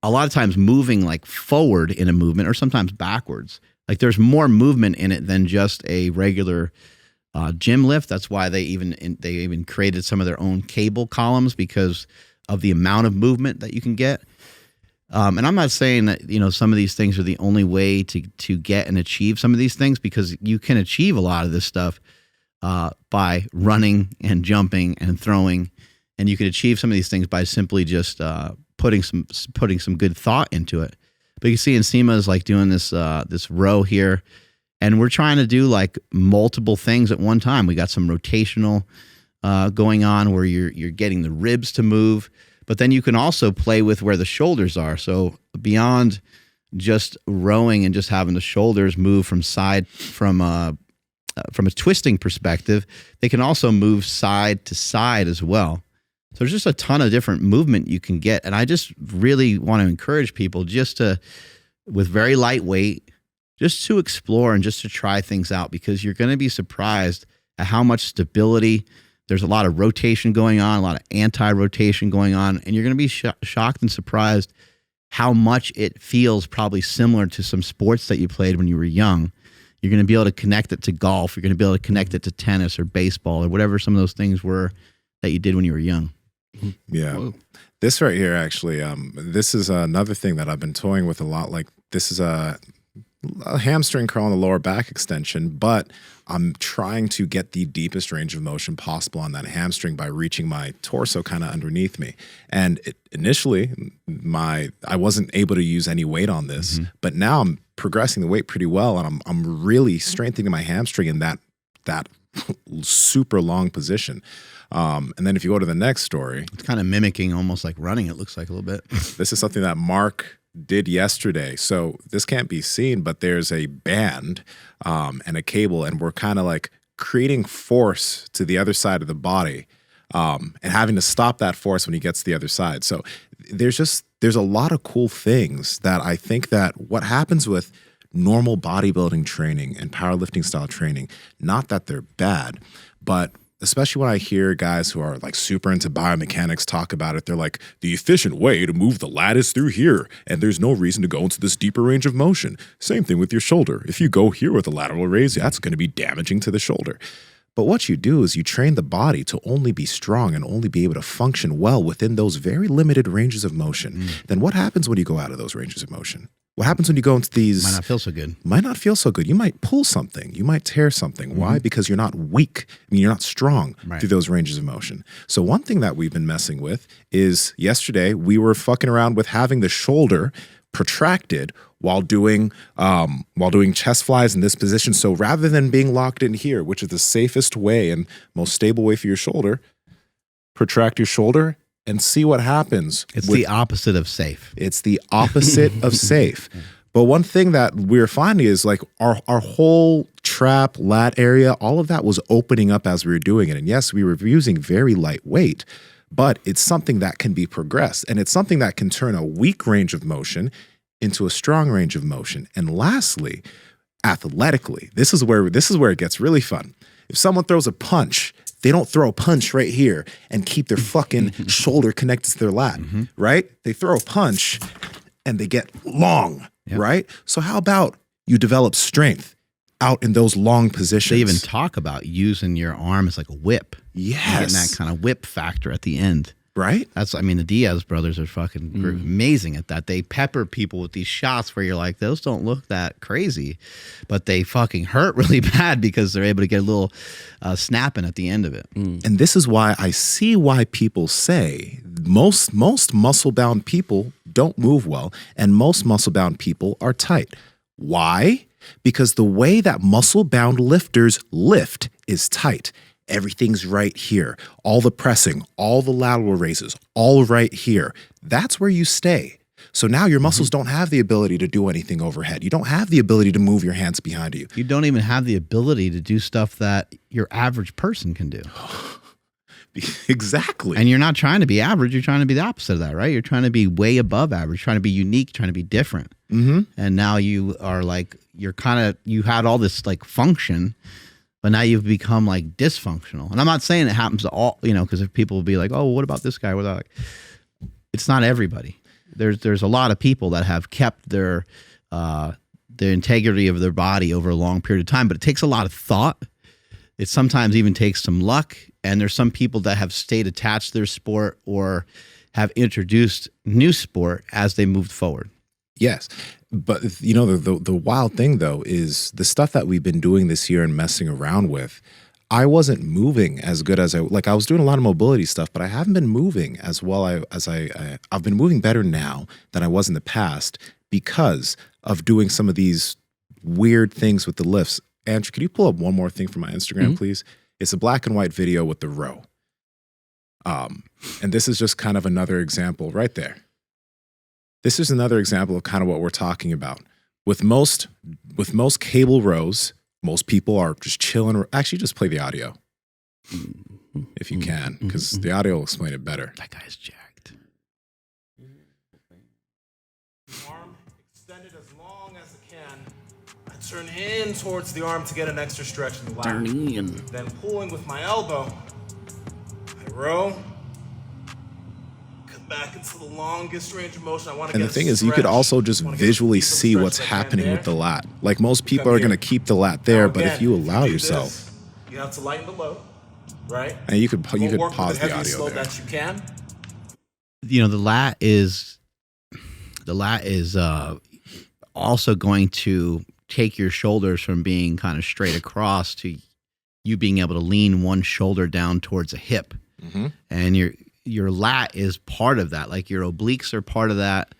a lot of times moving like forward in a movement or sometimes backwards. Like there's more movement in it than just a regular gym lift. That's why they even created some of their own cable columns because of the amount of movement that you can get. And I'm not saying that, some of these things are the only way to get and achieve some of these things, because you can achieve a lot of this stuff by running and jumping and throwing. And you can achieve some of these things by simply just putting some good thought into it. But you see Nsima is like doing this row here, and we're trying to do like multiple things at one time. We got some rotational going on where you're getting the ribs to move, but then you can also play with where the shoulders are. So beyond just rowing and just having the shoulders move from a twisting perspective, they can also move side to side as well. So there's just a ton of different movement you can get. And I just really want to encourage people with very lightweight, just to explore and just to try things out, because you're going to be surprised at how much stability. There's a lot of rotation going on, a lot of anti-rotation going on, and you're going to be shocked and surprised how much it feels probably similar to some sports that you played when you were young. You're going to be able to connect it to golf. You're going to be able to connect it to tennis or baseball or whatever some of those things were that you did when you were young. Yeah. Whoa. This right here, actually, this is another thing that I've been toying with a lot. Like this is a hamstring curl on the lower back extension, but I'm trying to get the deepest range of motion possible on that hamstring by reaching my torso kind of underneath me. And initially, I wasn't able to use any weight on this, but now I'm progressing the weight pretty well, and I'm really strengthening my hamstring in that super long position. And then if you go to the next story, it's kind of mimicking almost like running, it looks like a little bit. This is something that Mark did yesterday. So this can't be seen, but there's a band and a cable, and we're kind of like creating force to the other side of the body and having to stop that force when he gets to the other side. So there's a lot of cool things that I think that what happens with normal bodybuilding training and powerlifting style training, not that they're bad, but especially when I hear guys who are like super into biomechanics talk about it, they're like, the efficient way to move the lat is through here, and there's no reason to go into this deeper range of motion. Same thing with your shoulder. If you go here with a lateral raise, that's going to be damaging to the shoulder. But what you do is you train the body to only be strong and only be able to function well within those very limited ranges of motion. Then what happens when you go out of those ranges of motion? What happens when you go into these? Might not feel so good. Might not feel so good. You might pull something. You might tear something. Why? Because you're not weak. I mean, you're not strong through those ranges of motion. So one thing that we've been messing with is yesterday we were fucking around with having the shoulder protracted while doing chest flies in this position. So rather than being locked in here, which is the safest way and most stable way for your shoulder, protract your shoulder and see what happens. It's the opposite of safe. It's the opposite of safe. But one thing that we're finding is like our whole trap, lat area, all of that was opening up as we were doing it. And yes, we were using very light weight, but it's something that can be progressed. And it's something that can turn a weak range of motion into a strong range of motion. And lastly, athletically, this is where it gets really fun. If someone throws a punch They don't throw a punch right here and keep their fucking shoulder connected to their lat, right? They throw a punch and they get long, right? So how about you develop strength out in those long positions? They even talk about using your arm as like a whip. Yes. Getting that kind of whip factor at the end. Right? I mean, the Diaz brothers are fucking amazing at that. They pepper people with these shots where you're like, those don't look that crazy, but they fucking hurt really bad because they're able to get a little snapping at the end of it. And this is why I see why people say most muscle-bound people don't move well, and most muscle-bound people are tight. Why? Because the way that muscle-bound lifters lift is tight. Everything's right here. All the pressing, all the lateral raises, all right here. That's where you stay. So now your muscles don't have the ability to do anything overhead. You don't have the ability to move your hands behind you. You don't even have the ability to do stuff that your average person can do. Exactly. And you're not trying to be average. You're trying to be the opposite of that, right? You're trying to be way above average, trying to be unique, trying to be different. And now you are like, you had all this like function, but now you've become like dysfunctional. And I'm not saying it happens to all, because if people will be like, oh, what about this guy? It's not everybody. There's a lot of people that have kept their integrity of their body over a long period of time, but it takes a lot of thought. It sometimes even takes some luck. And there's some people that have stayed attached to their sport or have introduced new sport as they moved forward. Yes. But, the wild thing, though, is the stuff that we've been doing this year and messing around with, I wasn't moving as good as I was doing a lot of mobility stuff, but I haven't been moving as well I've been moving better now than I was in the past because of doing some of these weird things with the lifts. Andrew, could you pull up one more thing from my Instagram, please? It's a black and white video with the row. And this is just kind of another example right there. This is another example of kind of what we're talking about. With most cable rows, most people are just chilling. Actually, just play the audio if you can, because the audio will explain it better. That guy's jacked. Arm extended as long as it can. I turn in towards the arm to get an extra stretch in the lat. Then pulling with my elbow. I row. Come back into the longest range of motion. I want to And get the thing is, you could also just visually see what's happening with the lat. Like most people are going to keep the lat there, but if you allow yourself, you have to lighten the load, right? and you could pause the heaviest audio load there. that you can. The lat is also going to take your shoulders from being kind of straight across to you being able to lean one shoulder down towards a hip. And your lat is part of that. Like your obliques are part of that.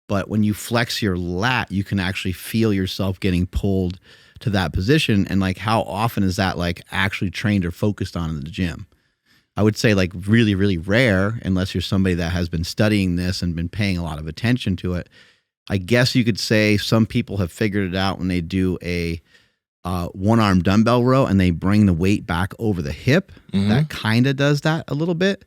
But when you flex your lat, you can actually feel yourself getting pulled to that position. And like, how often is that like actually trained or focused on in the gym? I would say like really, really rare, unless you're somebody that has been studying this and been paying a lot of attention to it. I guess you could say some people have figured it out when they do a one-arm dumbbell row and they bring the weight back over the hip. That kind of does that a little bit.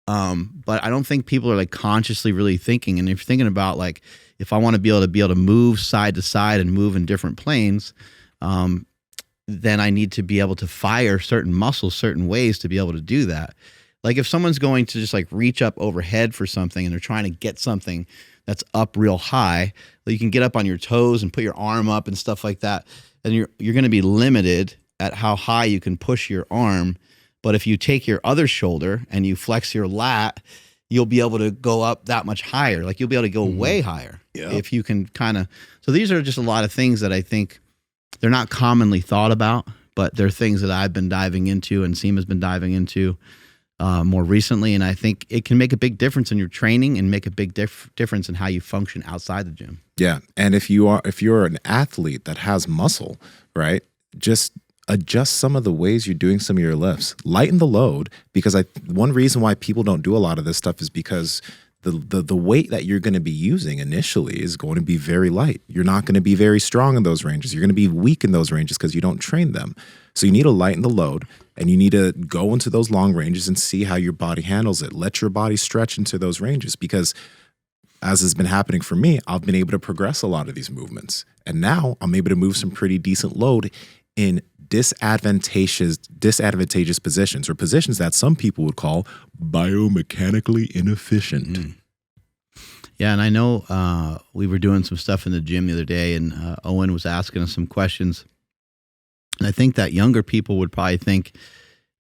But I don't think people are like consciously really thinking. And if you're thinking about like, if I want to be able to move side to side and move in different planes, then I need to be able to fire certain muscles certain ways to be able to do that. Like if someone's going to just like reach up overhead for something and they're trying to get something that's up real high, you can get up on your toes and put your arm up and stuff like that. And you're going to be limited at how high you can push your arm. But if you take your other shoulder and you flex your lat, you'll be able to go up that much higher. Like you'll be able to go way higher if you can kind of. So these are just a lot of things that I think they're not commonly thought about, but they're things that I've been diving into and Nsima's been diving into more recently. And I think it can make a big difference in your training and make a big difference in how you function outside the gym. Yeah. And if you're an athlete that has muscle, right, just adjust some of the ways you're doing some of your lifts. Lighten the load, because one reason why people don't do a lot of this stuff is because the weight that you're going to be using initially is going to be very light. You're not going to be very strong in those ranges. You're going to be weak in those ranges because you don't train them. So you need to lighten the load, and you need to go into those long ranges and see how your body handles it. Let your body stretch into those ranges, because as has been happening for me, I've been able to progress a lot of these movements. And now I'm able to move some pretty decent load in disadvantageous positions, or positions that some people would call biomechanically inefficient. Yeah, and I know we were doing some stuff in the gym the other day, and Owen was asking us some questions. And I think that younger people would probably think,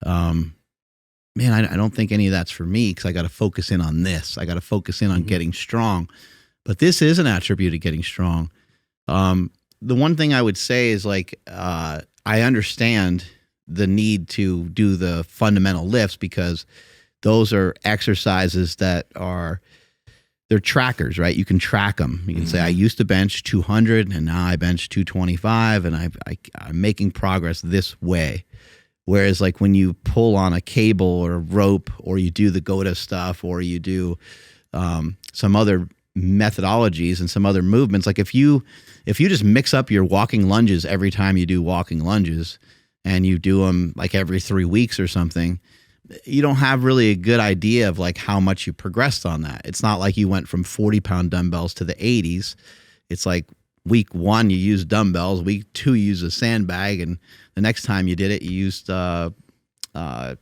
man, I don't think any of that's for me because I got to focus in on this. I got to focus in on getting strong. But this is an attribute of getting strong. The one thing I would say is like, I understand the need to do the fundamental lifts because those are exercises that they're trackers, right? You can track them. You can say, I used to bench 200 and now I bench 225 and I'm making progress this way. Whereas like when you pull on a cable or a rope or you do the GOTA stuff or you do some other methodologies and some other movements, like if you just mix up your walking lunges every time you do walking lunges and you do them like every 3 weeks or something, you don't have really a good idea of like how much you progressed on that. It's not like you went from 40-pound dumbbells to the 80s. It's like week 1 you used dumbbells, week 2 you used a sandbag, and the next time you did it you used I don't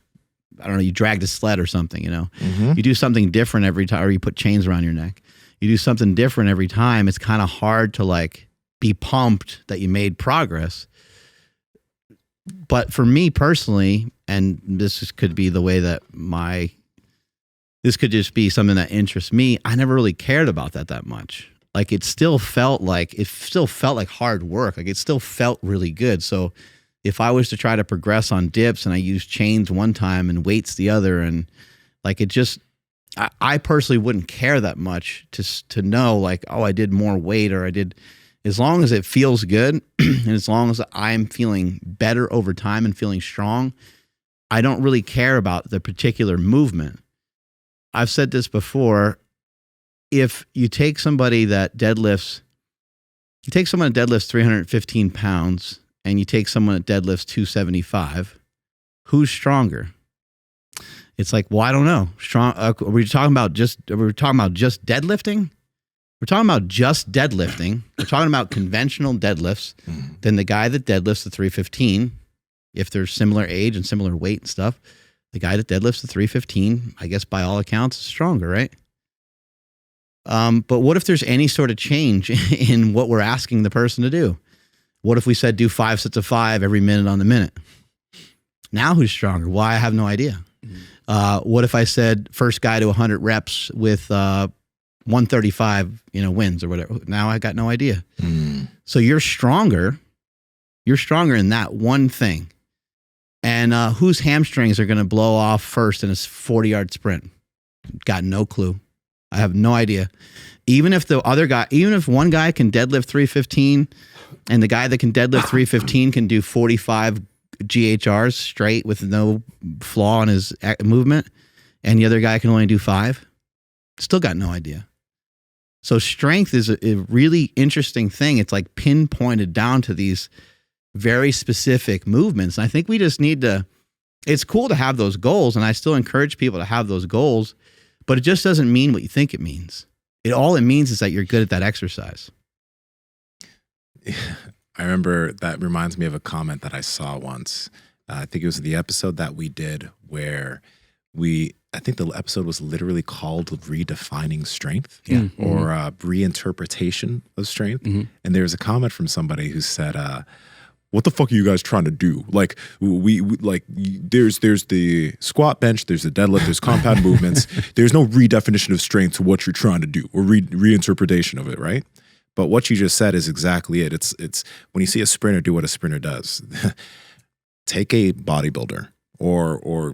know, you dragged a sled or something, you know. You do something different every time, or you put chains around your neck. You do something different every time. It's kind of hard to like be pumped that you made progress. But for me personally, and this could be the way that this could just be something that interests me, I never really cared about that much. Like it still felt like hard work. Like it still felt really good. So if I was to try to progress on dips and I used chains one time and weights the other, and like it just, I personally wouldn't care that much to know like, oh, I did more weight or I did, as long as it feels good and as long as I'm feeling better over time and feeling strong, I don't really care about the particular movement. I've said this before. If you take somebody that deadlifts 315 pounds and you take someone that deadlifts 275, who's stronger? It's like, well, I don't know. Are we talking about just deadlifting? We're talking about just deadlifting. We're talking about conventional deadlifts. Then the guy that deadlifts the 315, if they're similar age and similar weight and stuff, the guy that deadlifts the 315, I guess by all accounts, is stronger, right? But what if there's any sort of change in what we're asking the person to do? What if we said do 5 sets of 5 every minute on the minute? Now who's stronger? Well, I have no idea. What if I said first guy to 100 reps with 135, wins or whatever? Now I got no idea. So you're stronger. You're stronger in that one thing. And whose hamstrings are going to blow off first in a 40-yard sprint? Got no clue. I have no idea. Even if one guy can deadlift 315 and the guy that can deadlift 315 can do 45 GHRs straight with no flaw in his movement, and the other guy can only do 5, still got no idea. So strength is a really interesting thing. It's like pinpointed down to these very specific movements. And I think we just need to, it's cool to have those goals, and I still encourage people to have those goals, but it just doesn't mean what you think it means. All it means is that you're good at that exercise. I remember that reminds me of a comment that I saw once. I think it was the episode that we did where I think the episode was literally called Redefining Strength or Reinterpretation of Strength. And there was a comment from somebody who said, what the fuck are you guys trying to do? Like there's the squat bench, there's the deadlift, there's compound movements. There's no redefinition of strength to what you're trying to do or reinterpretation of it, right? But what you just said is exactly it. It's when you see a sprinter do what a sprinter does. Take a bodybuilder or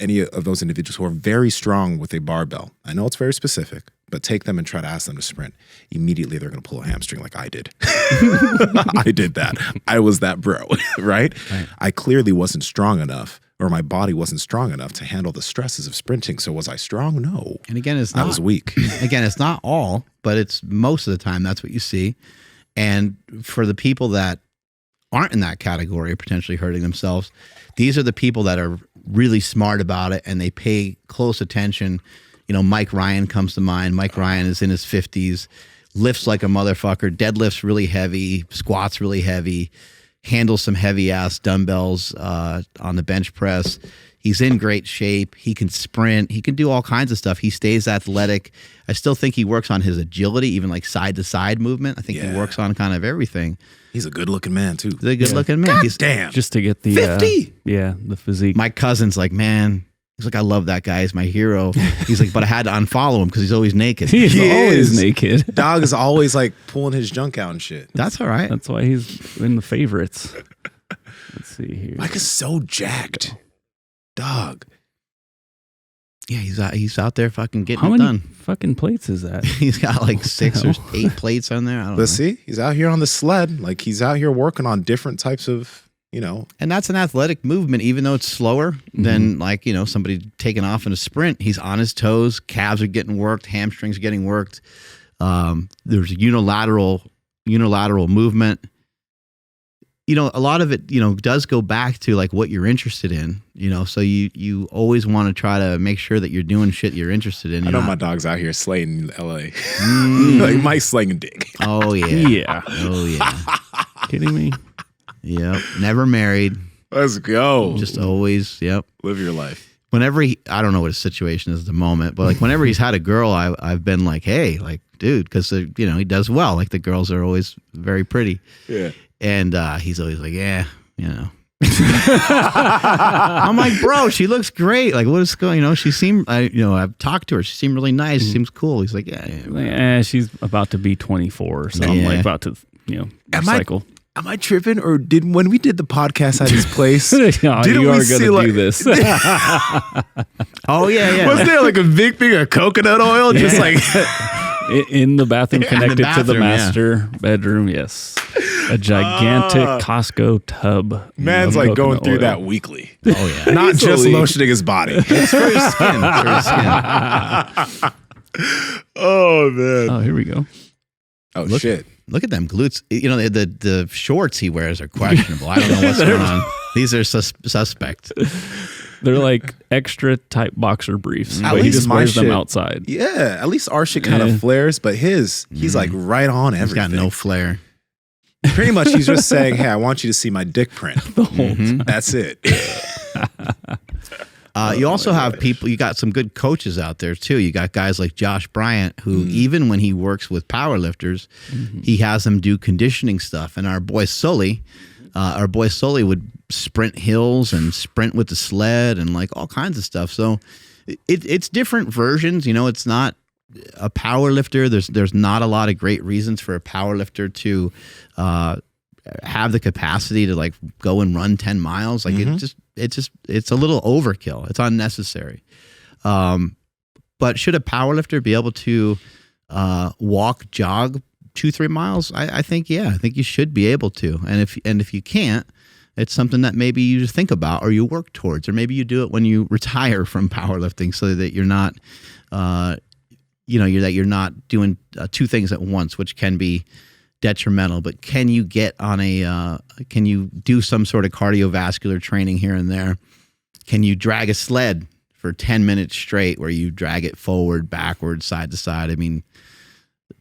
any of those individuals who are very strong with a barbell. I know it's very specific, but take them and try to ask them to sprint. Immediately, they're going to pull a hamstring like I did. I did that. I was that bro, right? I clearly wasn't strong enough, or my body wasn't strong enough to handle the stresses of sprinting. So was I strong? No. And again, I was weak. Again, it's not all, but it's most of the time that's what you see. And for the people that aren't in that category, potentially hurting themselves, these are the people that are really smart about it and they pay close attention. Mike Ryan comes to mind. Mike Ryan is in his 50s, lifts like a motherfucker, deadlifts really heavy, squats really heavy. handles some heavy ass dumbbells on the bench press. He's in great shape. He can sprint. He can do all kinds of stuff. He stays athletic. I still think he works on his agility, even like side to side movement. I think he works on kind of everything. He's a good looking man too. He's a good looking man. He's Damn. Just to get the 50. the physique. My cousin's like, man, he's like, I love that guy. He's my hero. He's like, but I had to unfollow him because he's always naked. He's always naked. Dog is always like pulling his junk out and shit. That's all right. That's why he's in the favorites. Let's see here. Mike is so jacked. Dog. Yeah, he's out there fucking getting How it many done. fucking plates is that? He's got like 6 or 8 plates on there. I don't know. But see, he's out here on the sled. Like he's out here working on different types of, you know. And that's an athletic movement, even though it's slower than like, you know, somebody taking off in a sprint. He's on his toes. Calves are getting worked. Hamstrings are getting worked. There's unilateral movement. You know, a lot of it, you know, does go back to like what you're interested in, you know, so you always want to try to make sure that you're doing shit you're interested in. I know my dog's out here slaying LA. Like Mike's slinging dick. Oh, yeah. Yeah. Oh, yeah. Kidding me? Yep. Never married. Let's go. Just always, yep. Live your life. Whenever I don't know what his situation is at the moment, but like whenever he's had a girl, I've been like, hey, like, dude, because, you know, he does well. Like the girls are always very pretty. Yeah. And he's always like, yeah, you know. I'm like, bro, she looks great. Like, what is going? You know, she seemed. I've talked to her. She seemed really nice. She seems cool. He's like, yeah. She's about to be 24, so I'm like about to, you know, cycle. Am I tripping, or when we did the podcast at his place? You are going to do this. Oh yeah. Wasn't there like a big thing of coconut oil? Just like in the bathroom, connected to the bathroom, master bedroom. Yes, a gigantic Costco tub. Man's like going through that weekly. Oh yeah. Not just lotioning his body. It's for his skin. For his skin. Oh man. Oh, here we go. Oh Look, shit. Look at them glutes. You know, the shorts he wears are questionable. I don't know what's going on. These are suspect. They're like extra tight boxer briefs, At but he least just my wears them shit- outside. Yeah, at least our shit kind of flares, but he's like right on He's everything. got no flair. Pretty much, he's just saying, "Hey, I want you to see my dick print." The whole time. That's it. You also have people, you got some good coaches out there too. You got guys like Josh Bryant, who even when he works with powerlifters, he has them do conditioning stuff. And our boy Sully would sprint hills and sprint with the sled and like all kinds of stuff. So it's different versions. You know, it's not a powerlifter. There's not a lot of great reasons for a powerlifter to have the capacity to like go and run 10 miles. Like it's a little overkill. It's unnecessary. But should a powerlifter be able to jog 2-3 miles? I think you should be able to. And if you can't, it's something that maybe you just think about or you work towards, or maybe you do it when you retire from powerlifting, so that you're not, you're not doing 2 things at once, which can be detrimental. But can you get on can you do some sort of cardiovascular training here and there? Can you drag a sled for 10 minutes straight where you drag it forward, backward, side to side? I mean,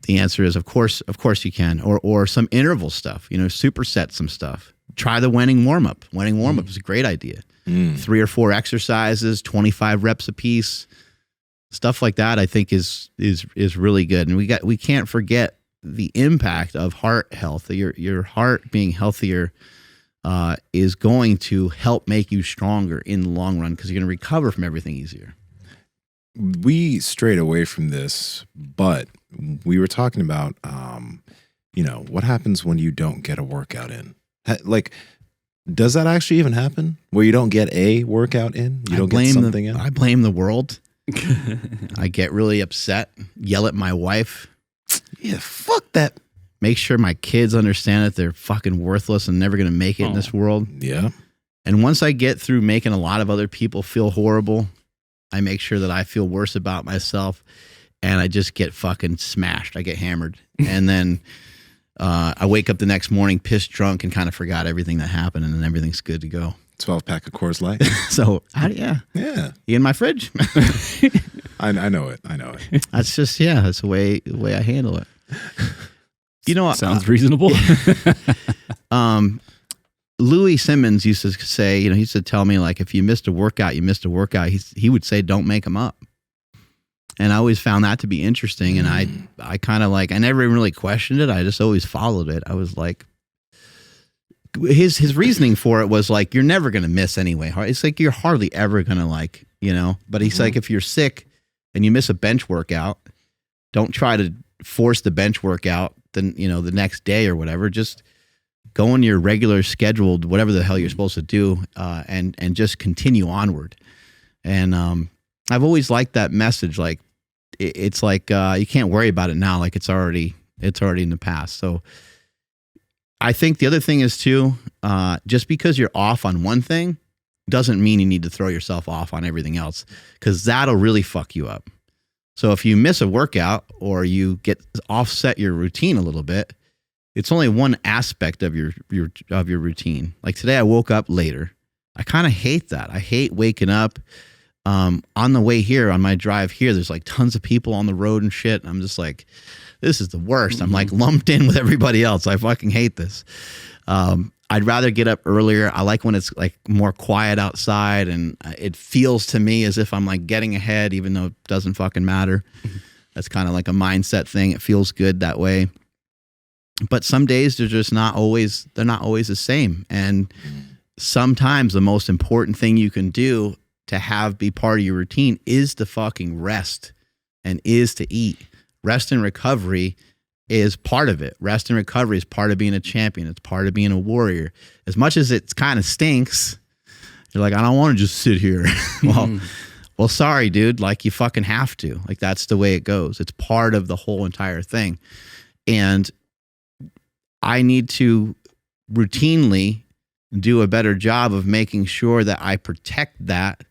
the answer is of course you can. Or some interval stuff, superset some stuff. Try the Wenning warm-up. Wenning warm-up is a great idea. 3 or 4 exercises, 25 reps apiece. Stuff like that I think is really good. And we can't forget the impact of heart health. Your heart being healthier is going to help make you stronger in the long run, because you're going to recover from everything easier. We strayed away from this, but we were talking about, what happens when you don't get a workout in? Like, does that actually even happen? Where you don't get a workout in? You don't get something in? I blame the world. I get really upset, yell at my wife. Yeah, fuck that. Make sure my kids understand that they're fucking worthless and never going to make it in this world. Yeah. And once I get through making a lot of other people feel horrible, I make sure that I feel worse about myself, and I just get fucking smashed. I get hammered. And then I wake up the next morning pissed drunk and kind of forgot everything that happened, and then everything's good to go. 12-pack of Coors Light. So, yeah. You in my fridge? I know it. That's just, that's the way I handle it. Sounds reasonable. Louis Simmons used to say, he used to tell me, like, if you missed a workout, you missed a workout. He would say, don't make them up. And I always found that to be interesting. And I kind of like, I never even really questioned it. I just always followed it. I was like, his reasoning for it was like, you're never going to miss anyway. It's like, you're hardly ever going to like, but he's like, if you're sick and you miss a bench workout, don't try to force the bench workout then, the next day or whatever. Just go on your regular scheduled, whatever the hell you're supposed to do, and just continue onward. And I've always liked that message. Like, it's like, you can't worry about it now. Like, it's already in the past. So I think the other thing is too, just because you're off on one thing doesn't mean you need to throw yourself off on everything else, because that'll really fuck you up. So if you miss a workout or you get offset your routine a little bit, it's only one aspect of your routine. Like today, I woke up later. I kind of hate that. I hate waking up. On the way here, on my drive here, there's like tons of people on the road and shit. And I'm just like, this is the worst. I'm like lumped in with everybody else. I fucking hate this. I'd rather get up earlier. I like when it's like more quiet outside, and it feels to me as if I'm like getting ahead, even though it doesn't fucking matter. That's kind of like a mindset thing. It feels good that way. But some days they're not always the same. And sometimes the most important thing you can do to have be part of your routine is to fucking rest and is to eat. Rest and recovery is part of it. Rest and recovery is part of being a champion. It's part of being a warrior. As much as it kind of stinks, you're like, I don't want to just sit here. Well, sorry, dude. Like, you fucking have to. Like, that's the way it goes. It's part of the whole entire thing. And I need to routinely do a better job of making sure that I protect that,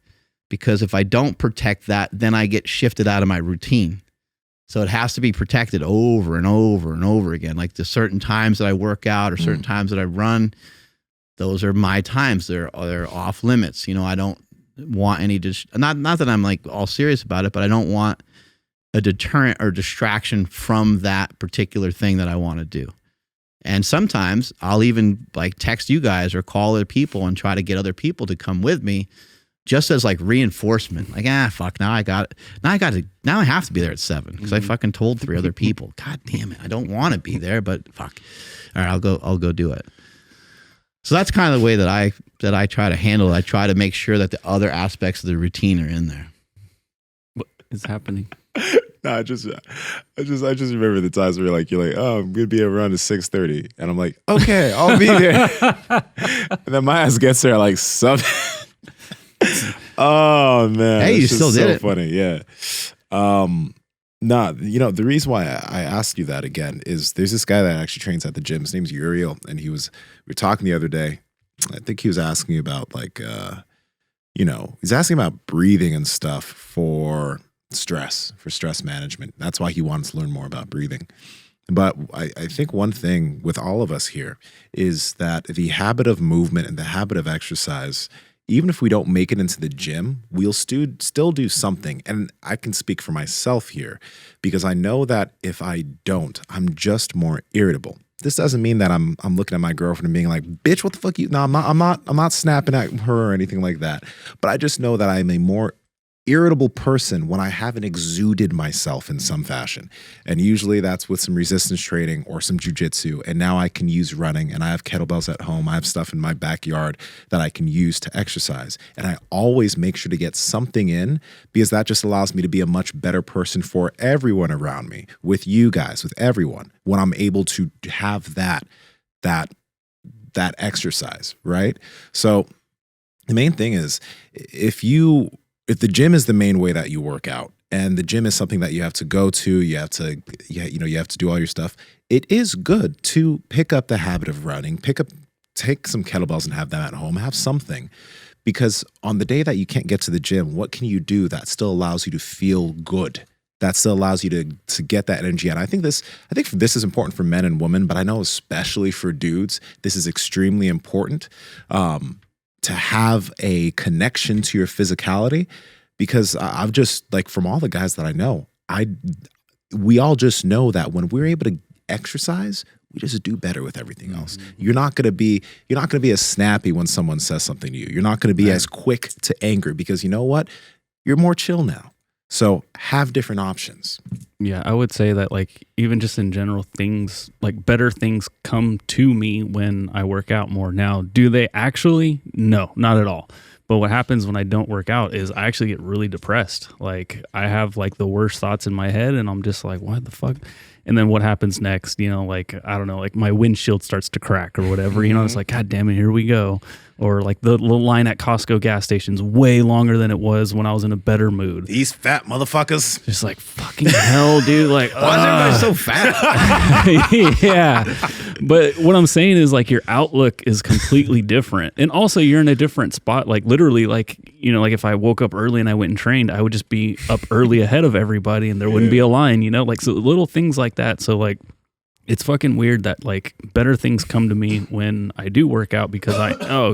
because if I don't protect that, then I get shifted out of my routine. So it has to be protected over and over and over again. Like the certain times that I work out or certain times that I run, those are my times. They're off limits. I don't want any, not that I'm like all serious about it, but I don't want a deterrent or distraction from that particular thing that I want to do. And sometimes I'll even like text you guys or call other people and try to get other people to come with me, just as like reinforcement. Like, fuck, now I have to be there at 7 because I fucking told 3 other people. God damn it. I don't want to be there, but fuck. All right, I'll go do it. So that's kind of the way that I try to handle it. I try to make sure that the other aspects of the routine are in there. What is happening? No, I just remember the times where you're like, oh, I'm gonna be around at 6:30, and I'm like, okay, I'll be there. And then my ass gets there at like 7. Oh man, hey, you still did it. Funny, yeah. The reason why I asked you that again is there's this guy that actually trains at the gym. His name's Uriel, and we were talking the other day. I think he was asking about he's asking about breathing and stuff for stress management. That's why he wants to learn more about breathing. But I think one thing with all of us here is that the habit of movement and the habit of exercise, even if we don't make it into the gym, we'll still do something. And I can speak for myself here because I know that if I don't, I'm just more irritable. This doesn't mean that I'm looking at my girlfriend and being like, bitch, what the fuck you? No, I'm not snapping at her or anything like that. But I just know that I'm a more irritable person when I haven't exuded myself in some fashion. And usually that's with some resistance training or some jujitsu. And now I can use running, and I have kettlebells at home. I have stuff in my backyard that I can use to exercise. And I always make sure to get something in because that just allows me to be a much better person for everyone around me, with you guys, with everyone, when I'm able to have that exercise, right? So the main thing is if the gym is the main way that you work out, and the gym is something that you have to go to, you have to do all your stuff, it is good to pick up the habit of running, take some kettlebells and have them at home, have something. Because on the day that you can't get to the gym, what can you do that still allows you to feel good? That still allows you to get that energy out. I think this is important for men and women, but I know especially for dudes, this is extremely important. To have a connection to your physicality, because I've just like from all the guys that I know, we all just know that when we're able to exercise, we just do better with everything else. You're not gonna be as snappy when someone says something to you. You're not gonna be as quick to anger because you know what? You're more chill now. So have different options. Yeah, I would say that like even just in general things, like better things come to me when I work out more. Now, do they actually? No, not at all. But what happens when I don't work out is I actually get really depressed. Like I have like the worst thoughts in my head and I'm just like, what the fuck? And then what happens next, you know, like, I don't know, like my windshield starts to crack or whatever, you know, it's like, God damn it, here we go. Or like the little line at Costco gas stations way longer than it was when I was in a better mood. These fat motherfuckers. Just like fucking hell, dude. Like, Why is everybody so fat? yeah. But what I'm saying is like your outlook is completely different. And also you're in a different spot. Like literally, like, you know, like if I woke up early and I went and trained, I would just be up early ahead of everybody and there wouldn't be a line, you know, like so little things like that. So like, it's fucking weird that like better things come to me when I do work out because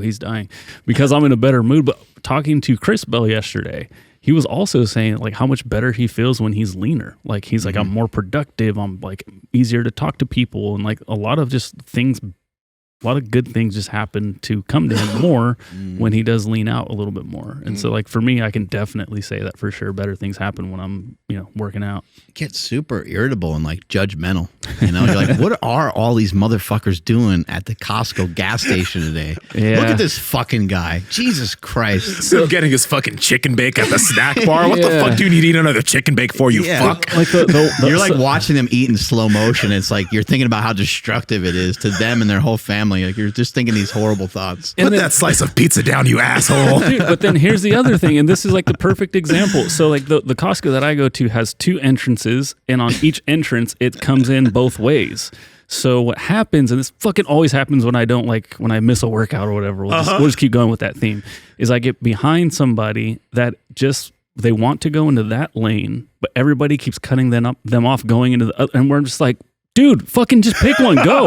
he's dying because I'm in a better mood. But talking to Chris Bell yesterday, he was also saying like how much better he feels when he's leaner. Like he's like, I'm more productive. I'm like easier to talk to people. And like a lot of just things, a lot of good things just happen to come to him more when he does lean out a little bit more. And so like for me, I can definitely say that for sure. Better things happen when I'm, you know, working out. Get super irritable and like judgmental. You know, you're like, what are all these motherfuckers doing at the Costco gas station today? Yeah. Look at this fucking guy. Jesus Christ. Still getting his fucking chicken bake at the snack bar. What the fuck do you need to eat another chicken bake for, you fuck? Like You're like watching them eat in slow motion. It's like you're thinking about how destructive it is to them and their whole family. Like you're just thinking these horrible thoughts. Put that slice of pizza down, you asshole. Dude, but then here's the other thing, and this is like the perfect example. So like the Costco that I go to has 2 entrances, and on each entrance it comes in both ways. So what happens, and this fucking always happens when I miss a workout or whatever, we'll just keep going with that theme, is I get behind somebody that just they want to go into that lane, but everybody keeps cutting them off going into the other, and we're just like, dude, fucking just pick one, go.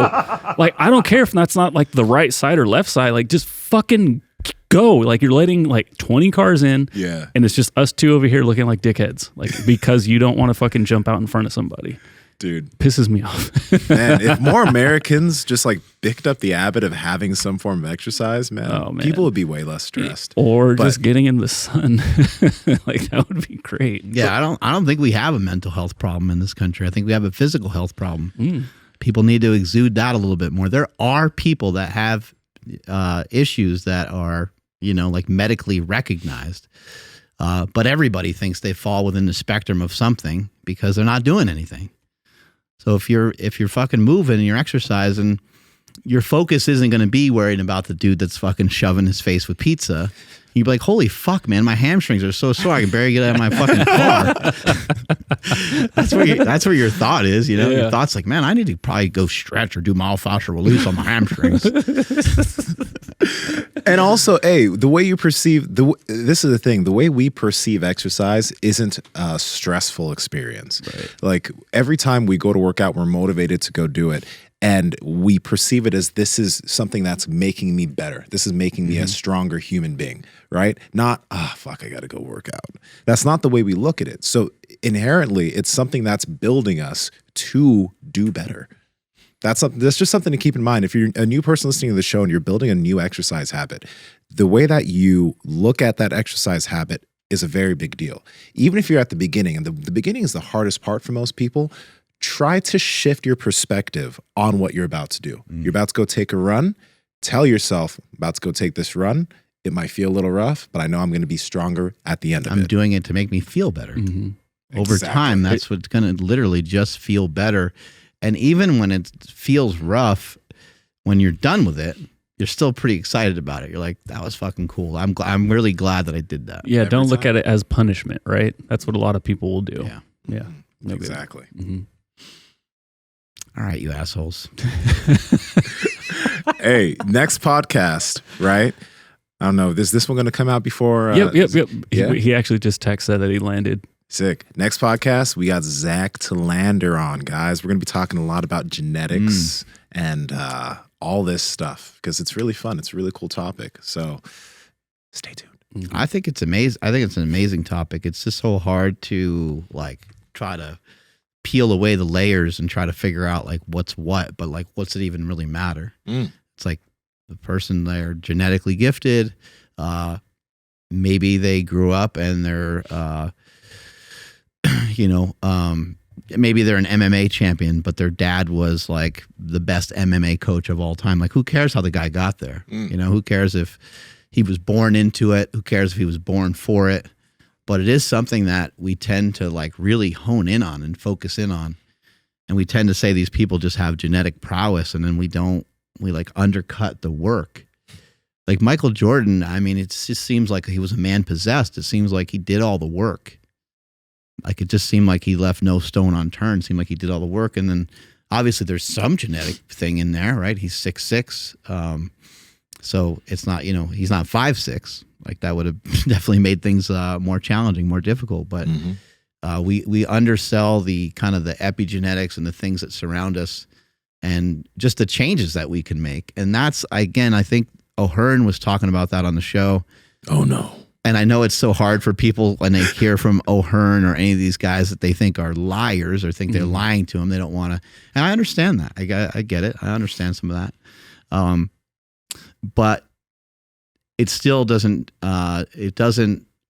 Like, I don't care if that's not like the right side or left side. Like, just fucking go. Like, you're letting like 20 cars in. Yeah. And it's just us 2 over here looking like dickheads. Like, because you don't want to fucking jump out in front of somebody. Dude. Pisses me off. Man, if more Americans just like picked up the habit of having some form of exercise, man, people would be way less stressed. Or just getting in the sun. Like, that would be great. Yeah, I don't think we have a mental health problem in this country. I think we have a physical health problem. People need to exude that a little bit more. There are people that have issues that are, you know, like medically recognized. But everybody thinks they fall within the spectrum of something because they're not doing anything. So if you're fucking moving and you're exercising, your focus isn't going to be worrying about the dude that's fucking shoving his face with pizza. You'd be like, holy fuck, man, my hamstrings are so sore I can barely get out of my fucking car. That's where your thought is, you know? Yeah. Your thought's like, man, I need to probably go stretch or do myofascial release on my hamstrings. And also, hey, the way you perceive this is the thing. The way we perceive exercise isn't a stressful experience. Right. Like every time we go to work out, we're motivated to go do it. And we perceive it as this is something that's making me better. This is making me a stronger human being, right? Not, fuck, I got to go work out. That's not the way we look at it. So inherently, it's something that's building us to do better. That's just something to keep in mind. If you're a new person listening to the show and you're building a new exercise habit, the way that you look at that exercise habit is a very big deal. Even if you're at the beginning, and the beginning is the hardest part for most people, try to shift your perspective on what you're about to do. You're about to go take a run. Tell yourself, I'm about to go take this run. It might feel a little rough, but I know I'm going to be stronger at the end of it. I'm doing it to make me feel better. Over time, that's what's going to literally just feel better. And even when it feels rough, when you're done with it, you're still pretty excited about it. You're like, that was fucking cool. I'm really glad that I did that. Yeah, don't look at it as punishment, right? That's what a lot of people will do. Yeah. Exactly. All right, you assholes. Hey, next podcast, right? I don't know. Is this one going to come out before? Yep. Yeah? He actually just texted that he landed. Sick. Next podcast, we got Zack Telander on, guys. We're going to be talking a lot about genetics and all this stuff because it's really fun. It's a really cool topic. So stay tuned. I think it's amazing. I think it's an amazing topic. It's just so hard to like try to peel away the layers and try to figure out like what's what, but like what's it even really matter? It's like the person, they're genetically gifted. Maybe they grew up and they're, maybe they're an MMA champion, but their dad was like the best MMA coach of all time. Like, who cares how the guy got there? Who cares if he was born into it? Who cares if he was born for it? But it is something that we tend to like really hone in on and focus in on. And we tend to say these people just have genetic prowess, and then we like undercut the work. Like Michael Jordan, I mean, it just seems like he was a man possessed. It seems like he did all the work. Like it just seemed like he left no stone unturned. It seemed like he did all the work. And then obviously there's some genetic thing in there, right? He's 6'6". So it's not, he's not 5'6". Like that would have definitely made things more challenging, more difficult. But we undersell the kind of the epigenetics and the things that surround us and just the changes that we can make. And that's, again, I think O'Hearn was talking about that on the show. Oh, no. And I know it's so hard for people when they hear from O'Hearn or any of these guys that they think are liars or think they're lying to them. They don't want to. And I understand that. I get it. I understand some of that. But it still doesn't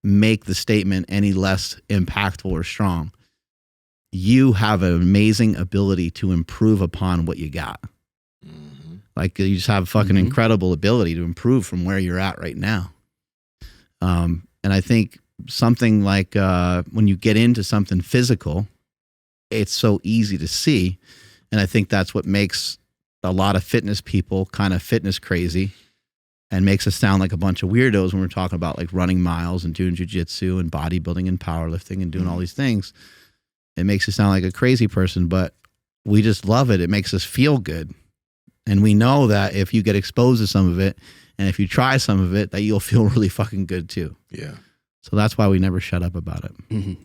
make the statement any less impactful or strong. You have an amazing ability to improve upon what you got. Like you just have fucking incredible ability to improve from where you're at right now. And I think something like when you get into something physical, it's so easy to see. And I think that's what makes a lot of fitness people kind of fitness crazy and makes us sound like a bunch of weirdos when we're talking about like running miles and doing jujitsu and bodybuilding and powerlifting and doing all these things. It makes you sound like a crazy person, but we just love it. It makes us feel good. And we know that if you get exposed to some of it and if you try some of it, that you'll feel really fucking good too. Yeah. So that's why we never shut up about it.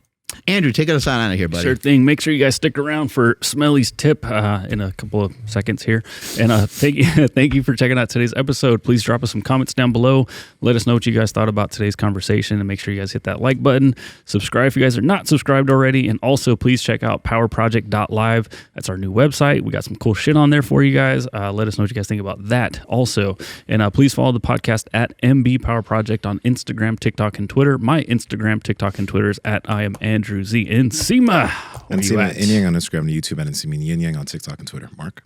Andrew, take us on out of here, buddy. Sure thing. Make sure you guys stick around for Smelly's tip in a couple of seconds here. And thank you for checking out today's episode. Please drop us some comments down below. Let us know what you guys thought about today's conversation, and make sure you guys hit that like button. Subscribe if you guys are not subscribed already. And also, please check out powerproject.live. That's our new website. We got some cool shit on there for you guys. Let us know what you guys think about that also. And please follow the podcast at MB Power Project on Instagram, TikTok, and Twitter. My Instagram, TikTok, and Twitter is at I am Andrew Z. Nsima. Nsima Inyang on Instagram and YouTube, and Nsima Inyang on TikTok and Twitter. Mark?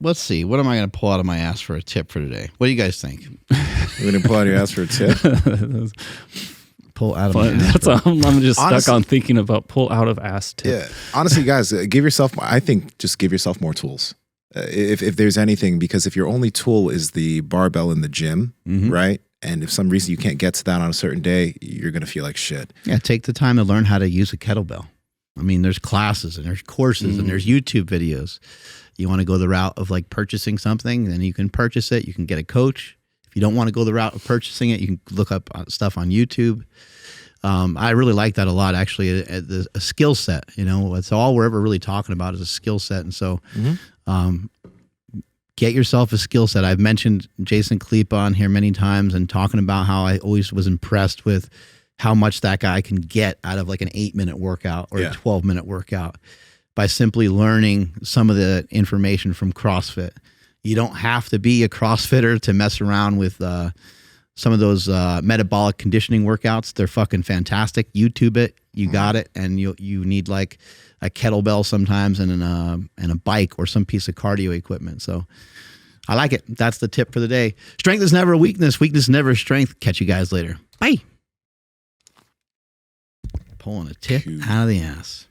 Let's see. What am I going to pull out of my ass for a tip for today? What do you guys think? You're going to pull out your ass for a tip? Pull out of my ass. That's all. I'm just stuck on thinking about pull out of ass tip. Yeah. Honestly, guys, just give yourself more tools. If there's anything, because if your only tool is the barbell in the gym, right? And if some reason you can't get to that on a certain day, you're going to feel like shit. Yeah, take the time to learn how to use a kettlebell. I mean, there's classes and there's courses and there's YouTube videos. You want to go the route of like purchasing something, then you can purchase it. You can get a coach. If you don't want to go the route of purchasing it, you can look up stuff on YouTube. I really like that a lot, actually, a skill set. It's all we're ever really talking about is a skill set. And so get yourself a skill set. I've mentioned Jason Kleep on here many times and talking about how I always was impressed with how much that guy can get out of like an 8-minute workout or a 12-minute workout by simply learning some of the information from CrossFit. You don't have to be a CrossFitter to mess around with some of those metabolic conditioning workouts. They're fucking fantastic. YouTube it. You got it. And you need like a kettlebell sometimes and a bike or some piece of cardio equipment. So I like it. That's the tip for the day. Strength is never a weakness. Weakness is never a strength. Catch you guys later. Bye. Pulling a tip out of the ass.